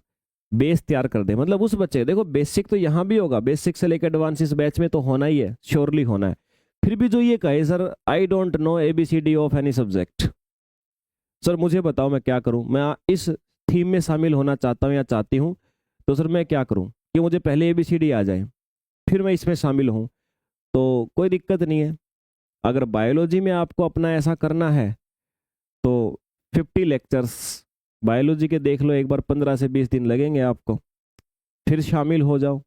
बेस तैयार कर दे। मतलब उस बच्चे, देखो बेसिक तो यहाँ भी होगा, बेसिक से लेकर एडवांस इस बैच में तो होना ही है, श्योरली होना है। फिर भी जो ये कहे sir I don't know ABCD of any subject, sir मुझे बताओ मैं क्या करूं, मैं इस थीम में शामिल होना चाहता हूं या चाहती हूं, तो सर मैं क्या करूं कि मुझे पहले ABCD आ जाए फिर मैं इसमें शामिल हूं, तो कोई दिक्कत नहीं है। अगर बायोलॉजी में आपको अपना ऐसा करना है तो 50 लेक्चर्स बायोलॉजी के देख लो एक बार, 15 से 20 दिन लगेंगे आपको, फिर शामिल हो जाओ।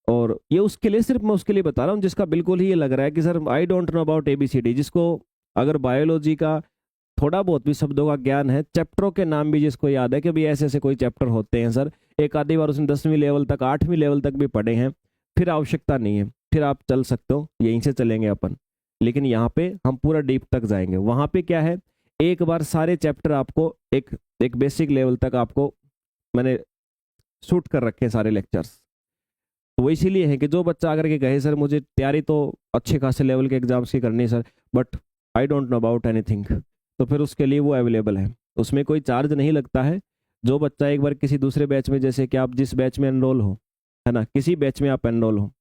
और ये उसके लिए, सिर्फ मैं उसके लिए बता रहा हूँ जिसका बिल्कुल ही ये लग रहा है कि sir I don't know about ABCD, जिसको अगर बायोलॉजी का थोड़ा बहुत भी शब्दों का ज्ञान है, चैप्टरों के नाम भी जिसको याद है कि भी ऐसे ऐसे कोई चैप्टर होते हैं सर, एक आधी बार उसने 10वीं लेवल तक 8वीं लेवल तक भी पढ़े हैं, फिर आवश्यकता नहीं है, फिर आप चल सकते हो, यहीं से चलेंगे अपन। लेकिन यहाँ पे हम पूरा डीप तक जाएंगे। वहां पे क्या है, एक बार सारे चैप्टर आपको एक एक बेसिक लेवल तक आपको मैंने शूट कर रखे हैं सारे लेक्चर्स। तो वो इसीलिए है कि जो बच्चा अगर के कहे सर मुझे तैयारी तो अच्छे खासे लेवल के एग्जाम्स की करनी है sir, but I don't know about anything, तो फिर उसके लिए वो अवेलेबल है, उसमें कोई चार्ज नहीं लगता है। जो बच्चा एक बार किसी दूसरे बैच में, जैसे कि आप जिस बैच में एनरोल हो, है ना, किसी बैच में आप एनरोल हो,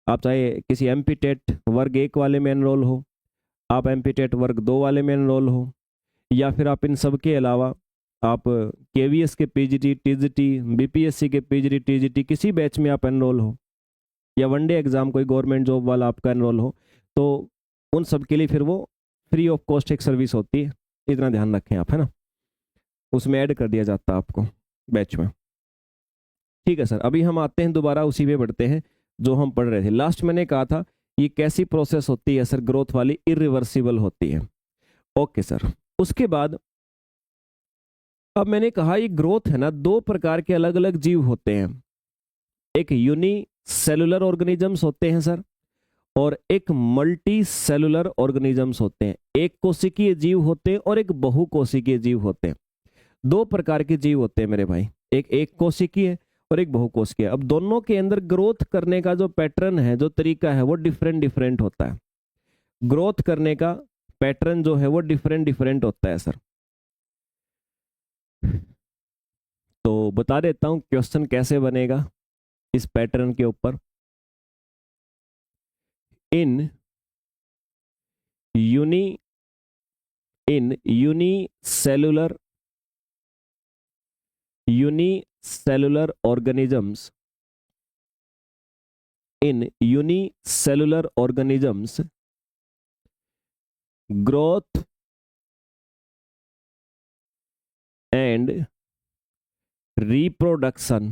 आप चाहे किसी MP टेट वर्ग 1 वाले में एनरोल हो, आप MP टेट वर्ग 2 वाले में एनरोल हो, या फिर आप इन सब के अलावा आप KVS के PGT TGT BPSC के PGT TGT किसी बैच में आप एनरोल हो, या वनडे एग्जाम कोई गवर्नमेंट जॉब वाला आपका एनरोल हो, तो उन सब के लिए फिर वो फ्री ऑफ कॉस्ट एक सर्विस होती है, इतना ध्यान रखें आप, है ना, उसमें ऐड कर दिया जाता है आपको बैच में। ठीक है सर, अभी हम आते हैं दोबारा उसी पे बढ़ते हैं जो हम पढ़ रहे थे। लास्ट मैंने कहा था ये कैसी प्रोसेस होती है सर, ग्रोथ वाली, इरिवर्सिबल होती है। ओके सर, उसके बाद अब मैंने कहा ये ग्रोथ है ना, 2 प्रकार के अलग अलग जीव होते हैं, एक यूनी सेलुलर ऑर्गेनिजम्स होते हैं सर, और एक मल्टी सेलुलर ऑर्गेनिजम्स होते हैं। एक कोशिकीय जीव होते हैं और एक बहुकोशिकीय जीव होते हैं। 2 प्रकार के जीव होते हैं मेरे भाई, एक कोशिकीय और एक बहुकोशिकीय। अब दोनों के अंदर ग्रोथ करने का जो पैटर्न है, जो तरीका है, वो डिफरेंट डिफरेंट होता है। ग्रोथ करने का पैटर्न जो है वो डिफरेंट डिफरेंट होता है सर। तो बता देता हूं क्वेश्चन कैसे बनेगा इस पैटर्न के ऊपर। इन unicellular organisms, in unicellular organisms, growth and reproduction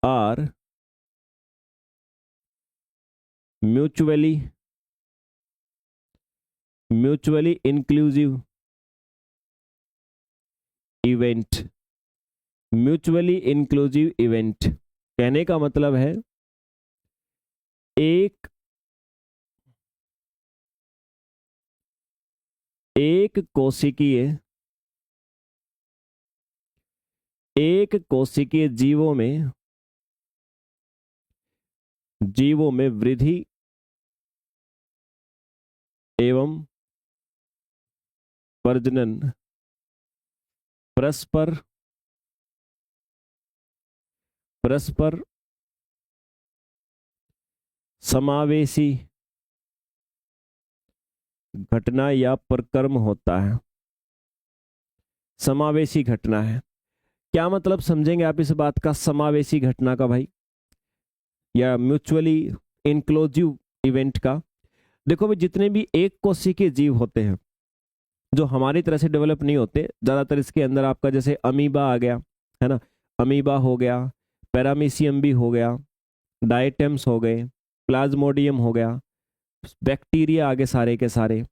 are mutually inclusive event। Mutually inclusive event कहने का मतलब है एक कोशिकीय जीवों में वृद्धि एवं प्रजनन परस्पर समावेशी घटना या प्रक्रम होता है। समावेशी घटना है, क्या मतलब समझेंगे आप इस बात का, समावेशी घटना का भाई, या म्यूचुअली इंक्लूसिव इवेंट का। देखो भाई, जितने भी एक कोशिकीय जीव होते हैं जो हमारी तरह से डेवलप नहीं होते। ज़्यादातर इसके अंदर आपका जैसे अमीबा आ गया, है ना, अमीबा हो गया, पैरामीशियम भी हो गया, डायटेम्स हो गए, प्लाज्मोडियम हो गया, बैक्टीरिया आगे सारे के सारे,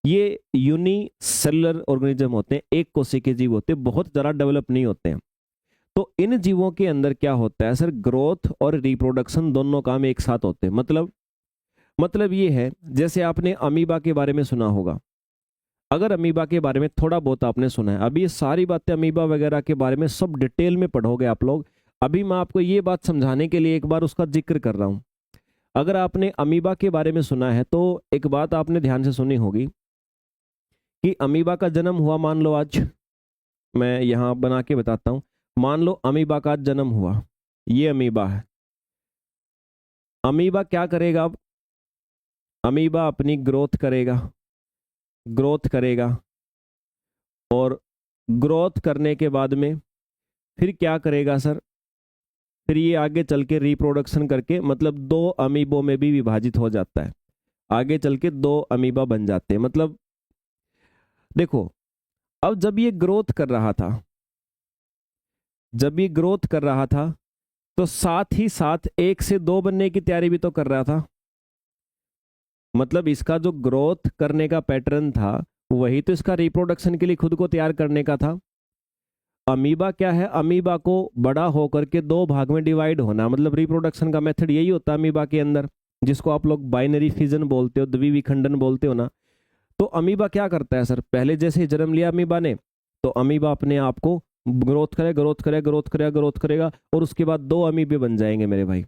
ये यूनिसेलुलर ऑर्गेनिज्म होते हैं, एक कोशिकीय के जीव होते हैं, बहुत ज़्यादा डेवलप नहीं होते हैं। तो इन जीवों के अंदर क्या होता है सर, ग्रोथ और रिप्रोडक्शन दोनों काम एक साथ होते हैं। मतलब ये है, जैसे आपने अमीबा के बारे में सुना होगा, अगर अमीबा के बारे में थोड़ा बहुत आपने सुना है, अभी ये सारी बातें अमीबा वगैरह के बारे में सब डिटेल में पढ़ोगे आप लोग। अभी मैं आपको ये बात समझाने के लिए एक बार उसका जिक्र कर रहा हूं। अगर आपने अमीबा के बारे में सुना है तो एक बात आपने ध्यान से सुनी होगी कि अमीबा का जन्म हुआ, मान लो आज मैं यहां बना के बताता हूं, मान लो अमीबा का जन्म हुआ, ये अमीबा है। अमीबा क्या करेगा अब, अमीबा अपनी ग्रोथ करेगा और ग्रोथ करने के बाद में फिर क्या करेगा सर, फिर ये आगे चल के रिप्रोडक्शन करके मतलब दो अमीबों में भी विभाजित हो जाता है, आगे चल के दो अमीबा बन जाते हैं। मतलब देखो, अब जब ये ग्रोथ कर रहा था तो साथ ही साथ एक से दो बनने की तैयारी भी तो कर रहा था। मतलब इसका जो ग्रोथ करने का पैटर्न था वही तो इसका रिप्रोडक्शन के लिए खुद को तैयार करने का था। अमीबा क्या है, अमीबा को बड़ा होकर के दो भाग में डिवाइड होना, मतलब रिप्रोडक्शन का मेथड यही होता है अमीबा के अंदर, जिसको आप लोग बाइनरी फिजन बोलते हो, द्विविखंडन बोलते हो ना। तो अमीबा क्या करता है सर, पहले जैसे जन्म लिया अमीबा ने, तो अमीबा अपने आप को ग्रोथ करेगा और उसके बाद दो अमीबे बन जाएंगे मेरे भाई।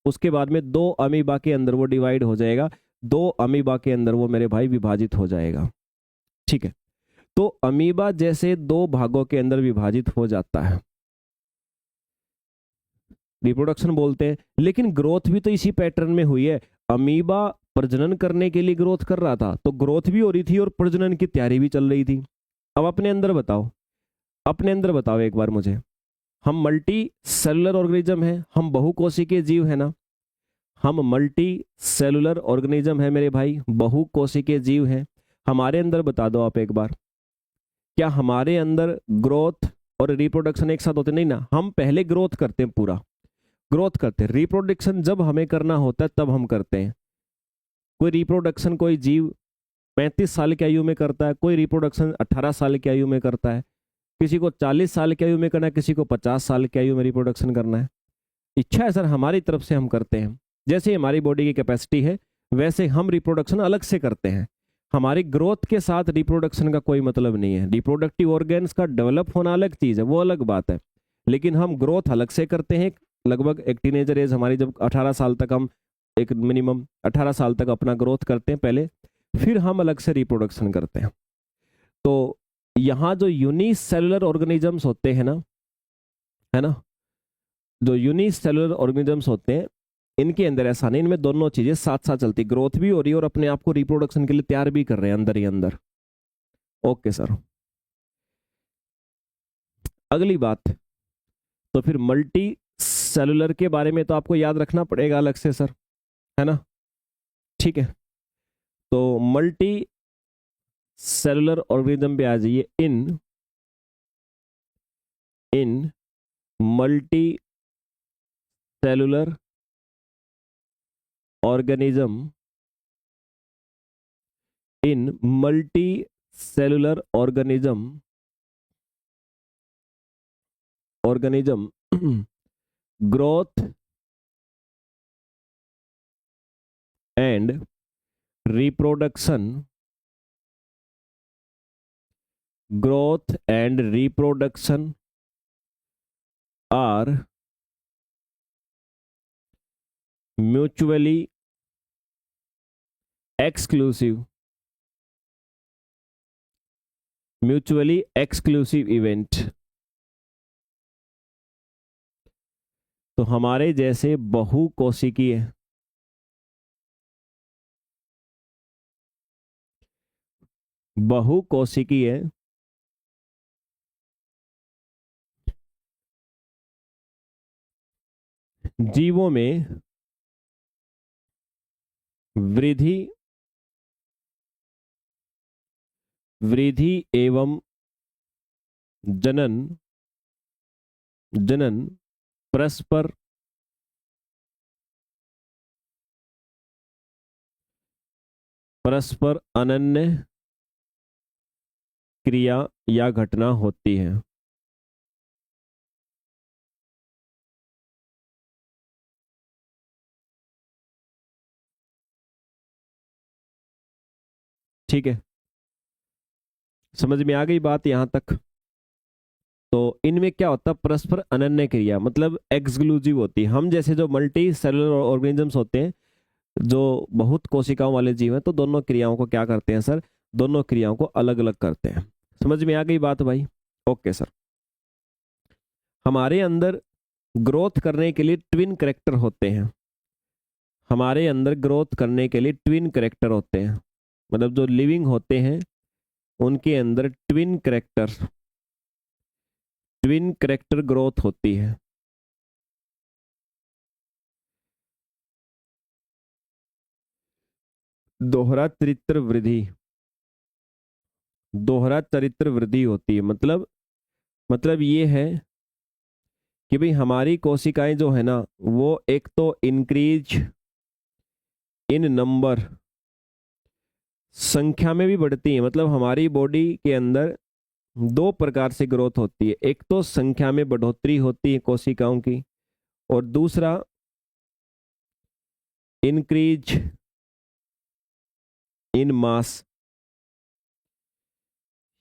उसके बाद में दो अमीबा के अंदर वो डिवाइड हो जाएगा, दो अमीबा के अंदर वो मेरे भाई विभाजित हो जाएगा। ठीक है, तो अमीबा जैसे दो भागों के अंदर विभाजित हो जाता है, रिप्रोडक्शन बोलते हैं। लेकिन ग्रोथ भी तो इसी पैटर्न में हुई है। अमीबा प्रजनन करने के लिए ग्रोथ कर रहा था, तो ग्रोथ भी हो रही थी और प्रजनन की तैयारी भी चल रही थी। अब अपने अंदर बताओ एक बार मुझे, हम मल्टी सेलुलर ऑर्गेनिज्म है, हम बहुकोशिकीय जीव है ना, हम मल्टी सेलुलर ऑर्गेनिज्म है मेरे भाई, बहुकोशिकीय जीव है। हमारे अंदर बता दो आप एक बार, क्या हमारे अंदर ग्रोथ और रिप्रोडक्शन एक साथ होते? नहीं ना, हम पहले ग्रोथ करते हैं, पूरा ग्रोथ करते हैं, रिप्रोडक्शन जब हमें करना होता है तब हम करते हैं। कोई रिप्रोडक्शन कोई जीव 35 साल की आयु में करता है, कोई रिप्रोडक्शन 18 साल की आयु में करता है, किसी को 40 साल की आयु में करना है, किसी को 50 साल की आयु में रिप्रोडक्शन करना है। इच्छा है सर हमारी तरफ से हम करते हैं, जैसे हमारी बॉडी की कैपेसिटी है वैसे हम रिप्रोडक्शन अलग से करते हैं। हमारी ग्रोथ के साथ रिप्रोडक्शन का कोई मतलब नहीं है। रिप्रोडक्टिव ऑर्गेन्स का डेवलप होना अलग चीज है, वो अलग बात है, लेकिन हम ग्रोथ अलग से करते हैं। लगभग एक टीनेजर एज हमारी, जब 18 साल तक हम, एक मिनिमम 18 साल तक अपना ग्रोथ करते हैं पहले, फिर हम अलग से रिप्रोडक्शन करते हैं। तो यहाँ जो यूनिसेलुलर ऑर्गेनिजम्स होते हैं ना, है ना, जो यूनिसेलुलर ऑर्गेनिजम्स होते हैं इनके अंदर ऐसा नहीं, इनमें दोनों चीजें साथ साथ चलती, ग्रोथ भी हो रही है और अपने आप को रिप्रोडक्शन के लिए तैयार भी कर रहे हैं अंदर ही अंदर। ओके सर, अगली बात, तो फिर मल्टी सेलुलर के बारे में तो आपको याद रखना पड़ेगा अलग से सर, है ना। ठीक है, तो मल्टी सेलुलर ऑर्गेनिज्म पे आ जाइए। In in multi cellular organism, in multi cellular organism growth and reproduction, growth and reproduction are mutually exclusive event। तो हमारे जैसे बहुकोशिकीय जीवों में वृद्धि वृद्धि एवं जनन जनन परस्पर परस्पर अनन्य क्रिया या घटना होती है। ठीक है, समझ में आ गई बात यहां तक? तो इनमें क्या होता है, परस्पर अनन्य क्रिया मतलब एक्सक्लूसिव होती है। हम जैसे जो मल्टी सेलुलर ऑर्गेनिजम्स होते हैं, जो बहुत कोशिकाओं वाले जीव हैं, तो दोनों क्रियाओं को क्या करते हैं सर, दोनों क्रियाओं को अलग अलग करते हैं। समझ में आ गई बात भाई? Okay sir. हमारे अंदर ग्रोथ करने के लिए ट्विन करेक्टर होते हैं। हमारे अंदर ग्रोथ करने के लिए ट्विन करेक्टर होते हैं, मतलब जो लिविंग होते हैं उनके अंदर ट्विन करेक्टर ग्रोथ होती है। दोहरा चरित्र वृद्धि, दोहरा चरित्र वृद्धि होती है। मतलब ये है कि भाई हमारी कोशिकाएं जो है ना, वो एक तो इंक्रीज इन नंबर, संख्या में भी बढ़ती है। मतलब हमारी बॉडी के अंदर दो प्रकार से ग्रोथ होती है, एक तो संख्या में बढ़ोतरी होती है कोशिकाओं की, और दूसरा इंक्रीज इन मास,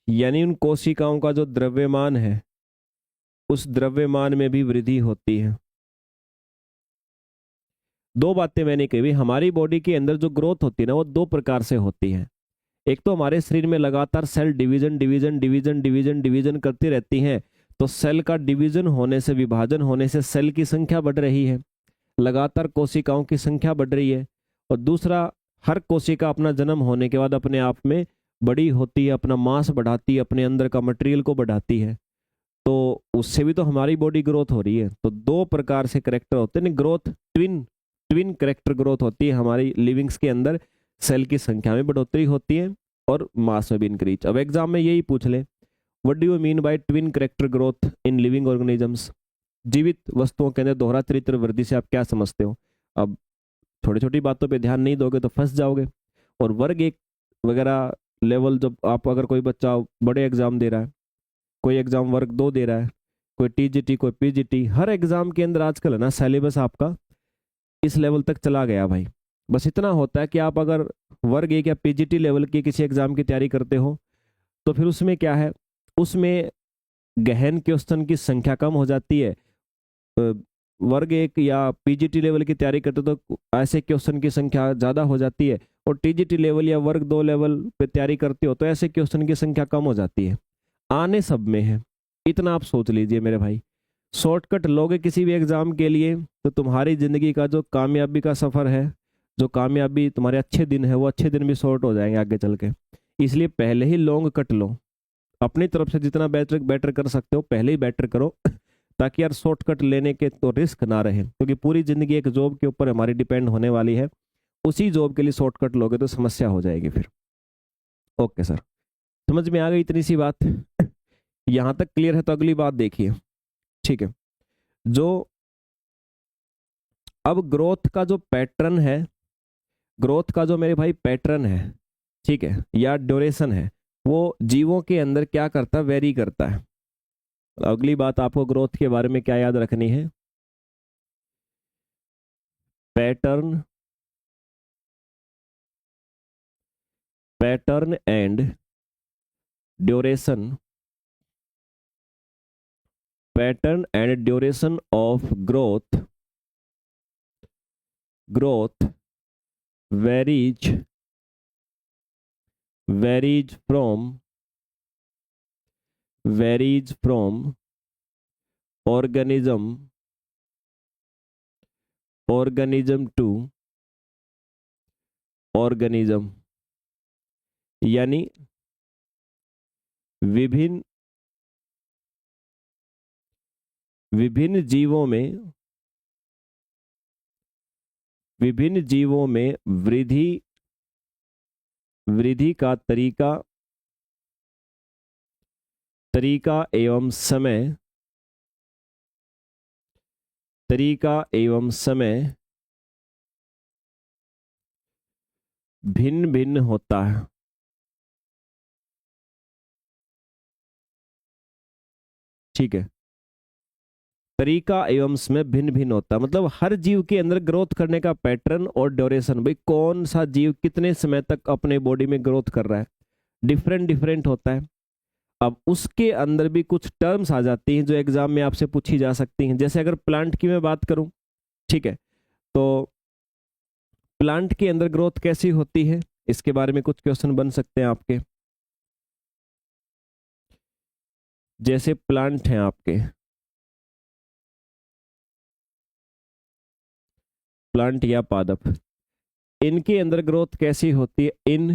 यानी उन कोशिकाओं का जो द्रव्यमान है उस द्रव्यमान में भी वृद्धि होती है। दो बातें मैंने कही, हमारी बॉडी के अंदर जो ग्रोथ होती है ना, वो दो प्रकार से होती है। एक तो हमारे शरीर में लगातार cell division division division division division करती रहती हैं, तो सेल का डिवीजन होने से, विभाजन होने से सेल की संख्या बढ़ रही है, लगातार कोशिकाओं की संख्या बढ़ रही है। और दूसरा, हर कोशिका अपना जन्म होने के बाद अपने आप में बड़ी होती है, अपना मास बढ़ाती है, अपने अंदर का मटेरियल को बढ़ाती है, तो उससे भी तो हमारी बॉडी ग्रोथ हो रही है। तो दो प्रकार से करेक्टर होते हैं growth, twin twin character growth होती है हमारी लिविंग्स के अंदर। सेल की संख्या में बढ़ोतरी होती है और मास में भी इंक्रीज। अब एग्जाम में यही पूछ ले, what do you mean by twin character growth in living organisms? जीवित वस्तुओं के अंदर दोहरा चरित्र वृद्धि से आप क्या समझते हो? अब छोटी छोटी बातों पे ध्यान नहीं दोगे तो फंस जाओगे। और वर्ग एक वगैरह लेवल, जब आप, अगर कोई बच्चा बड़े एग्जाम दे रहा है, कोई एग्जाम वर्ग 2 दे रहा है, कोई टीजीटी, कोई पीजीटी, हर एग्जाम के अंदर आजकल है ना सिलेबस आपका इस लेवल तक चला गया भाई। बस इतना होता है कि आप अगर वर्ग 1 या पीजीटी लेवल की किसी एग्जाम की तैयारी करते हो, तो फिर उसमें क्या है, उसमें गहन क्वेश्चन की संख्या कम हो जाती है। वर्ग 1 या पीजीटी लेवल की तैयारी करते हो तो ऐसे क्वेश्चन की संख्या ज़्यादा हो जाती है, और टीजीटी लेवल या वर्ग 2 लेवल पे तैयारी करते हो तो ऐसे क्वेश्चन की संख्या कम हो जाती है। आने सब में है, इतना आप सोच लीजिए मेरे भाई। शॉर्टकट लोगे किसी भी एग्जाम के लिए तो तुम्हारी जिंदगी का जो कामयाबी का सफर है, जो कामयाबी तुम्हारे अच्छे दिन है, वो अच्छे दिन भी शॉर्ट हो जाएंगे आगे चल के। इसलिए पहले ही लॉन्ग कट लो, अपनी तरफ से जितना बेटर बेटर कर सकते हो पहले ही बेटर करो, ताकि यार शॉर्टकट लेने के तो रिस्क ना रहे, क्योंकि पूरी जिंदगी एक जॉब के ऊपर हमारी डिपेंड होने वाली है। उसी जॉब के लिए शॉर्टकट लोगे तो समस्या हो जाएगी फिर। ओके सर, समझ में आ गई इतनी सी बात? यहां तक क्लियर है? तो अगली बात देखिए, ठीक है। जो अब ग्रोथ का जो पैटर्न है, ग्रोथ का जो मेरे भाई पैटर्न है, ठीक है, या ड्यूरेशन है, वो जीवों के अंदर क्या करता है, वेरी करता है। अगली बात आपको ग्रोथ के बारे में क्या याद रखनी है, pattern, pattern and duration, pattern and duration of growth varies varies from organism to organism, यानी विभिन्न विभिन्न जीवों में वृद्धि वृद्धि का तरीका तरीका एवं समय, तरीका एवं समय भिन्न भिन्न होता है। ठीक है, तरीका एवं समय भिन्न भिन्न होता है मतलब हर जीव के अंदर ग्रोथ करने का पैटर्न और ड्यूरेशन, भाई कौन सा जीव कितने समय तक अपने बॉडी में ग्रोथ कर रहा है, डिफरेंट डिफरेंट होता है। अब उसके अंदर भी कुछ टर्म्स आ जाती हैं जो एग्जाम में आपसे पूछी जा सकती हैं। जैसे अगर प्लांट की मैं बात करूं, ठीक है, तो प्लांट के अंदर ग्रोथ कैसी होती है, इसके बारे में कुछ क्वेश्चन बन सकते हैं आपके। जैसे प्लांट हैं आपके, प्लांट या पादप, इनके अंदर ग्रोथ कैसी होती है, इन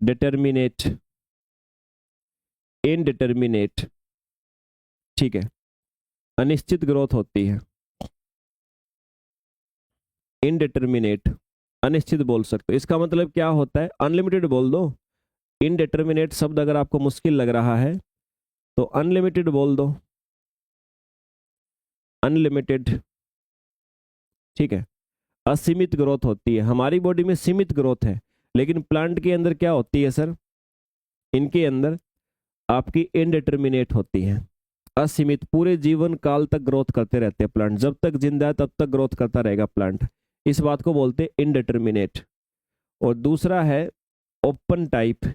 डिटर्मिनेट, इनडिटर्मिनेट, ठीक है, अनिश्चित ग्रोथ होती है। इनडिटर्मिनेट, अनिश्चित बोल सकते हो। इसका मतलब क्या होता है, अनलिमिटेड बोल दो। इनडिटर्मिनेट शब्द अगर आपको मुश्किल लग रहा है तो अनलिमिटेड बोल दो, अनलिमिटेड, ठीक है। असीमित ग्रोथ होती है, हमारी बॉडी में सीमित ग्रोथ है, लेकिन प्लांट के अंदर क्या होती है सर, इनके अंदर आपकी इनडिटर्मिनेट होती है, असीमित, पूरे जीवन काल तक ग्रोथ करते रहते हैं प्लांट, जब तक जिंदा है तब तक ग्रोथ करता रहेगा प्लांट, इस बात को बोलते हैं इनडिटर्मिनेट। और दूसरा है open type,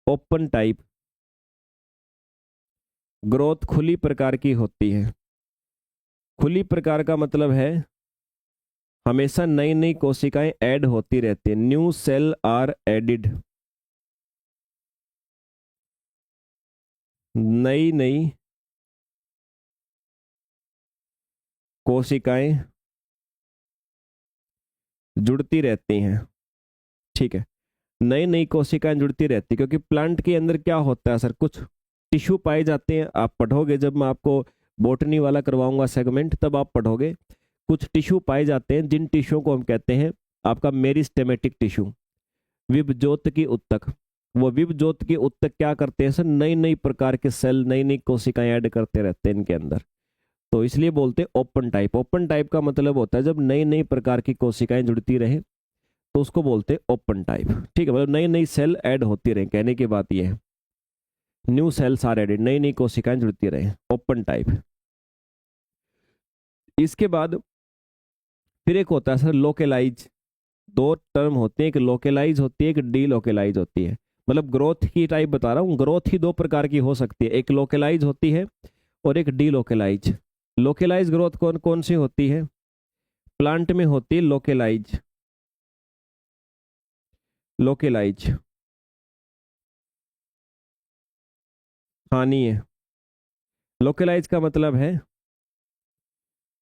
open type growth खुली प्रकार की होती है। खुली प्रकार का मतलब है हमेशा नई नई कोशिकाएं ऐड होती रहती है, न्यू सेल आर एडिड, नई नई कोशिकाएं जुड़ती रहती हैं, ठीक है, नई नई कोशिकाएं जुड़ती रहती, क्योंकि प्लांट के अंदर क्या होता है सर, कुछ टिश्यू पाए जाते हैं, आप पढ़ोगे जब मैं आपको बोटनी वाला करवाऊंगा सेगमेंट तब आप पढ़ोगे, कुछ टिश्यू पाए जाते हैं जिन टिश्यू को हम कहते हैं आपका मेरिस्टेमेटिक टिश्यू, विभजोत की उत्तक। वो विभजोत की उत्तक क्या करते हैं सर, नई नई प्रकार के सेल, नई नई कोशिकाएं ऐड करते रहते हैं इनके अंदर, तो इसलिए बोलते हैं ओपन टाइप। ओपन टाइप का मतलब होता है जब नई नई प्रकार की कोशिकाएं जुड़ती रहे तो उसको बोलते हैं ओपन टाइप, ठीक है, मतलब नई नई सेल ऐड होती रहे, कहने की बात यह है, न्यू सेल्स आर एडेड, नई नई कोशिकाएं जुड़ती रहे, ओपन टाइप। इसके बाद फिर एक होता है सर लोकेलाइज, दो टर्म होते हैं, एक लोकेलाइज होती है, एक डीलोकेलाइज होती है, मतलब ग्रोथ की टाइप बता रहा हूँ, ग्रोथ ही दो प्रकार की हो सकती है, एक लोकेलाइज होती है और एक डीलोकेलाइज। लोकेलाइज ग्रोथ कौन कौन सी होती है, प्लांट में होती है लोकेलाइज, लोकेलाइज हानि है, लोकेलाइज का मतलब है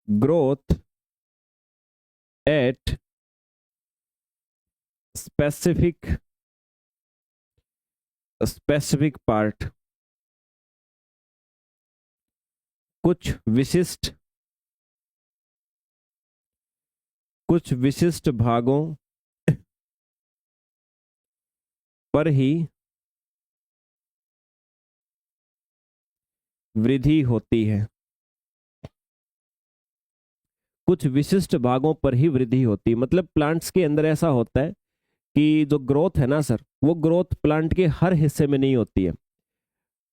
growth at specific, specific part, कुछ विशिष्ट, कुछ विशिष्ट भागों पर ही वृद्धि होती है, कुछ विशिष्ट भागों पर ही वृद्धि होती है, मतलब प्लांट्स के अंदर ऐसा होता है कि जो ग्रोथ है ना सर, वो ग्रोथ प्लांट के हर हिस्से में नहीं होती है,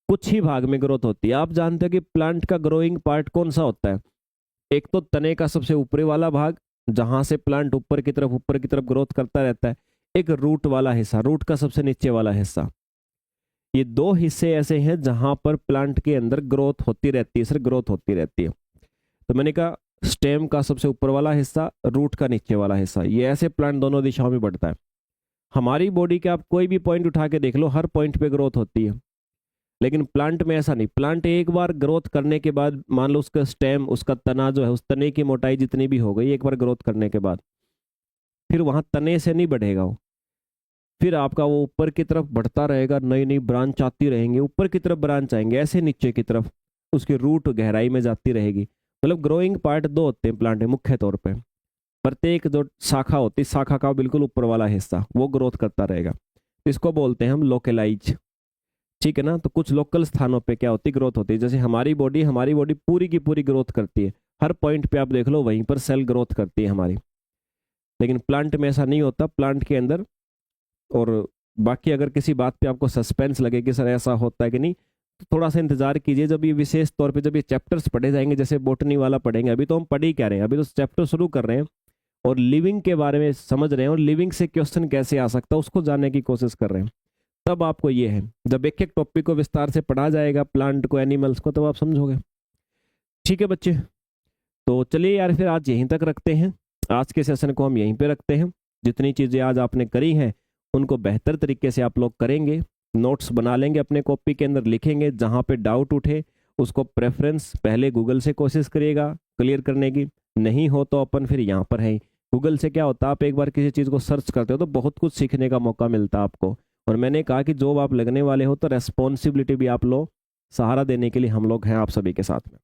कुछ ही भाग में ग्रोथ होती है। आप जानते हो कि प्लांट का ग्रोइंग पार्ट कौन सा होता है, एक तो तने का सबसे ऊपरी वाला भाग जहां से प्लांट ऊपर की तरफ ग्रोथ करता रहता है, एक रूट वाला हिस्सा, रूट का सबसे नीचे वाला हिस्सा, ये दो हिस्से ऐसे हैं जहां पर प्लांट के अंदर ग्रोथ होती रहती है सर, ग्रोथ होती रहती है। तो मैंने कहा स्टेम का सबसे ऊपर वाला हिस्सा, रूट का नीचे वाला हिस्सा, ये ऐसे प्लांट दोनों दिशाओं में बढ़ता है। हमारी बॉडी के आप कोई भी पॉइंट उठा के देख लो, हर पॉइंट पे ग्रोथ होती है, लेकिन प्लांट में ऐसा नहीं। प्लांट एक बार ग्रोथ करने के बाद, मान लो उसका स्टेम, उसका तना जो है, उस तने की मोटाई जितनी भी हो गई एक बार ग्रोथ करने के बाद, फिर वहां तने से नहीं बढ़ेगा वो, फिर आपका वो ऊपर की तरफ बढ़ता रहेगा, नई नई ब्रांच आती रहेंगी, ऊपर की तरफ ब्रांच आएंगे, ऐसे नीचे की तरफ उसकी रूट गहराई में जाती रहेगी। मतलब ग्रोइंग पार्ट दो होते हैं प्लांट में मुख्य तौर पे, प्रत्येक जो शाखा होती है, शाखा का बिल्कुल ऊपर वाला हिस्सा वो ग्रोथ करता रहेगा, इसको बोलते हैं हम लोकलाइज। ठीक है ना। तो कुछ लोकल स्थानों पे क्या होती है, ग्रोथ होती है। जैसे हमारी बॉडी पूरी की पूरी ग्रोथ करती है, हर पॉइंट पे आप देख लो वहीं पर सेल ग्रोथ करती है हमारी। लेकिन प्लांट में ऐसा नहीं होता। प्लांट के अंदर, और बाकी अगर किसी बात पे आपको सस्पेंस लगे कि सर ऐसा होता है कि नहीं, तो थोड़ा सा इंतजार कीजिए। जब ये विशेष तौर पे जब ये चैप्टर्स पढ़े जाएंगे, जैसे बोटनी वाला पढ़ेंगे, अभी तो हम पढ़ ही क्या रहे हैं, अभी तो चैप्टर शुरू कर रहे हैं और लिविंग के बारे में समझ रहे हैं, और लिविंग से क्वेश्चन कैसे आ सकता है उसको जानने की कोशिश कर रहे हैं। तब आपको ये है, जब एक एक टॉपिक को विस्तार से पढ़ा जाएगा, प्लांट को, एनिमल्स को, तब आप समझोगे। ठीक है बच्चे, तो चलिए यार फिर आज यहीं तक रखते हैं। आज के सेशन को हम यहीं पे रखते हैं। जितनी चीज़ें आज आपने करी हैं उनको बेहतर तरीके से आप लोग करेंगे, नोट्स बना लेंगे, अपने कॉपी के अंदर लिखेंगे। जहाँ पे डाउट उठे उसको प्रेफरेंस पहले गूगल से कोशिश करिएगा क्लियर करने की, नहीं हो तो अपन फिर यहाँ पर है। गूगल से क्या होता है, आप एक बार किसी चीज़ को सर्च करते हो तो बहुत कुछ सीखने का मौका मिलता है आपको। और मैंने कहा कि जॉब आप लगने वाले हो तो रेस्पॉन्सिबिलिटी भी आप लो, सहारा देने के लिए हम लोग हैं आप सभी के साथ में।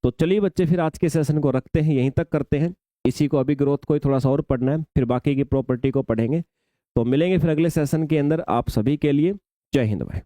तो चलिए बच्चे फिर आज के सेशन को रखते हैं, यहीं तक करते हैं। इसी को अभी ग्रोथ को ही थोड़ा सा और पढ़ना है, फिर बाकी की प्रॉपर्टी को पढ़ेंगे। तो मिलेंगे फिर अगले सेशन के अंदर। आप सभी के लिए जय हिंद भाई।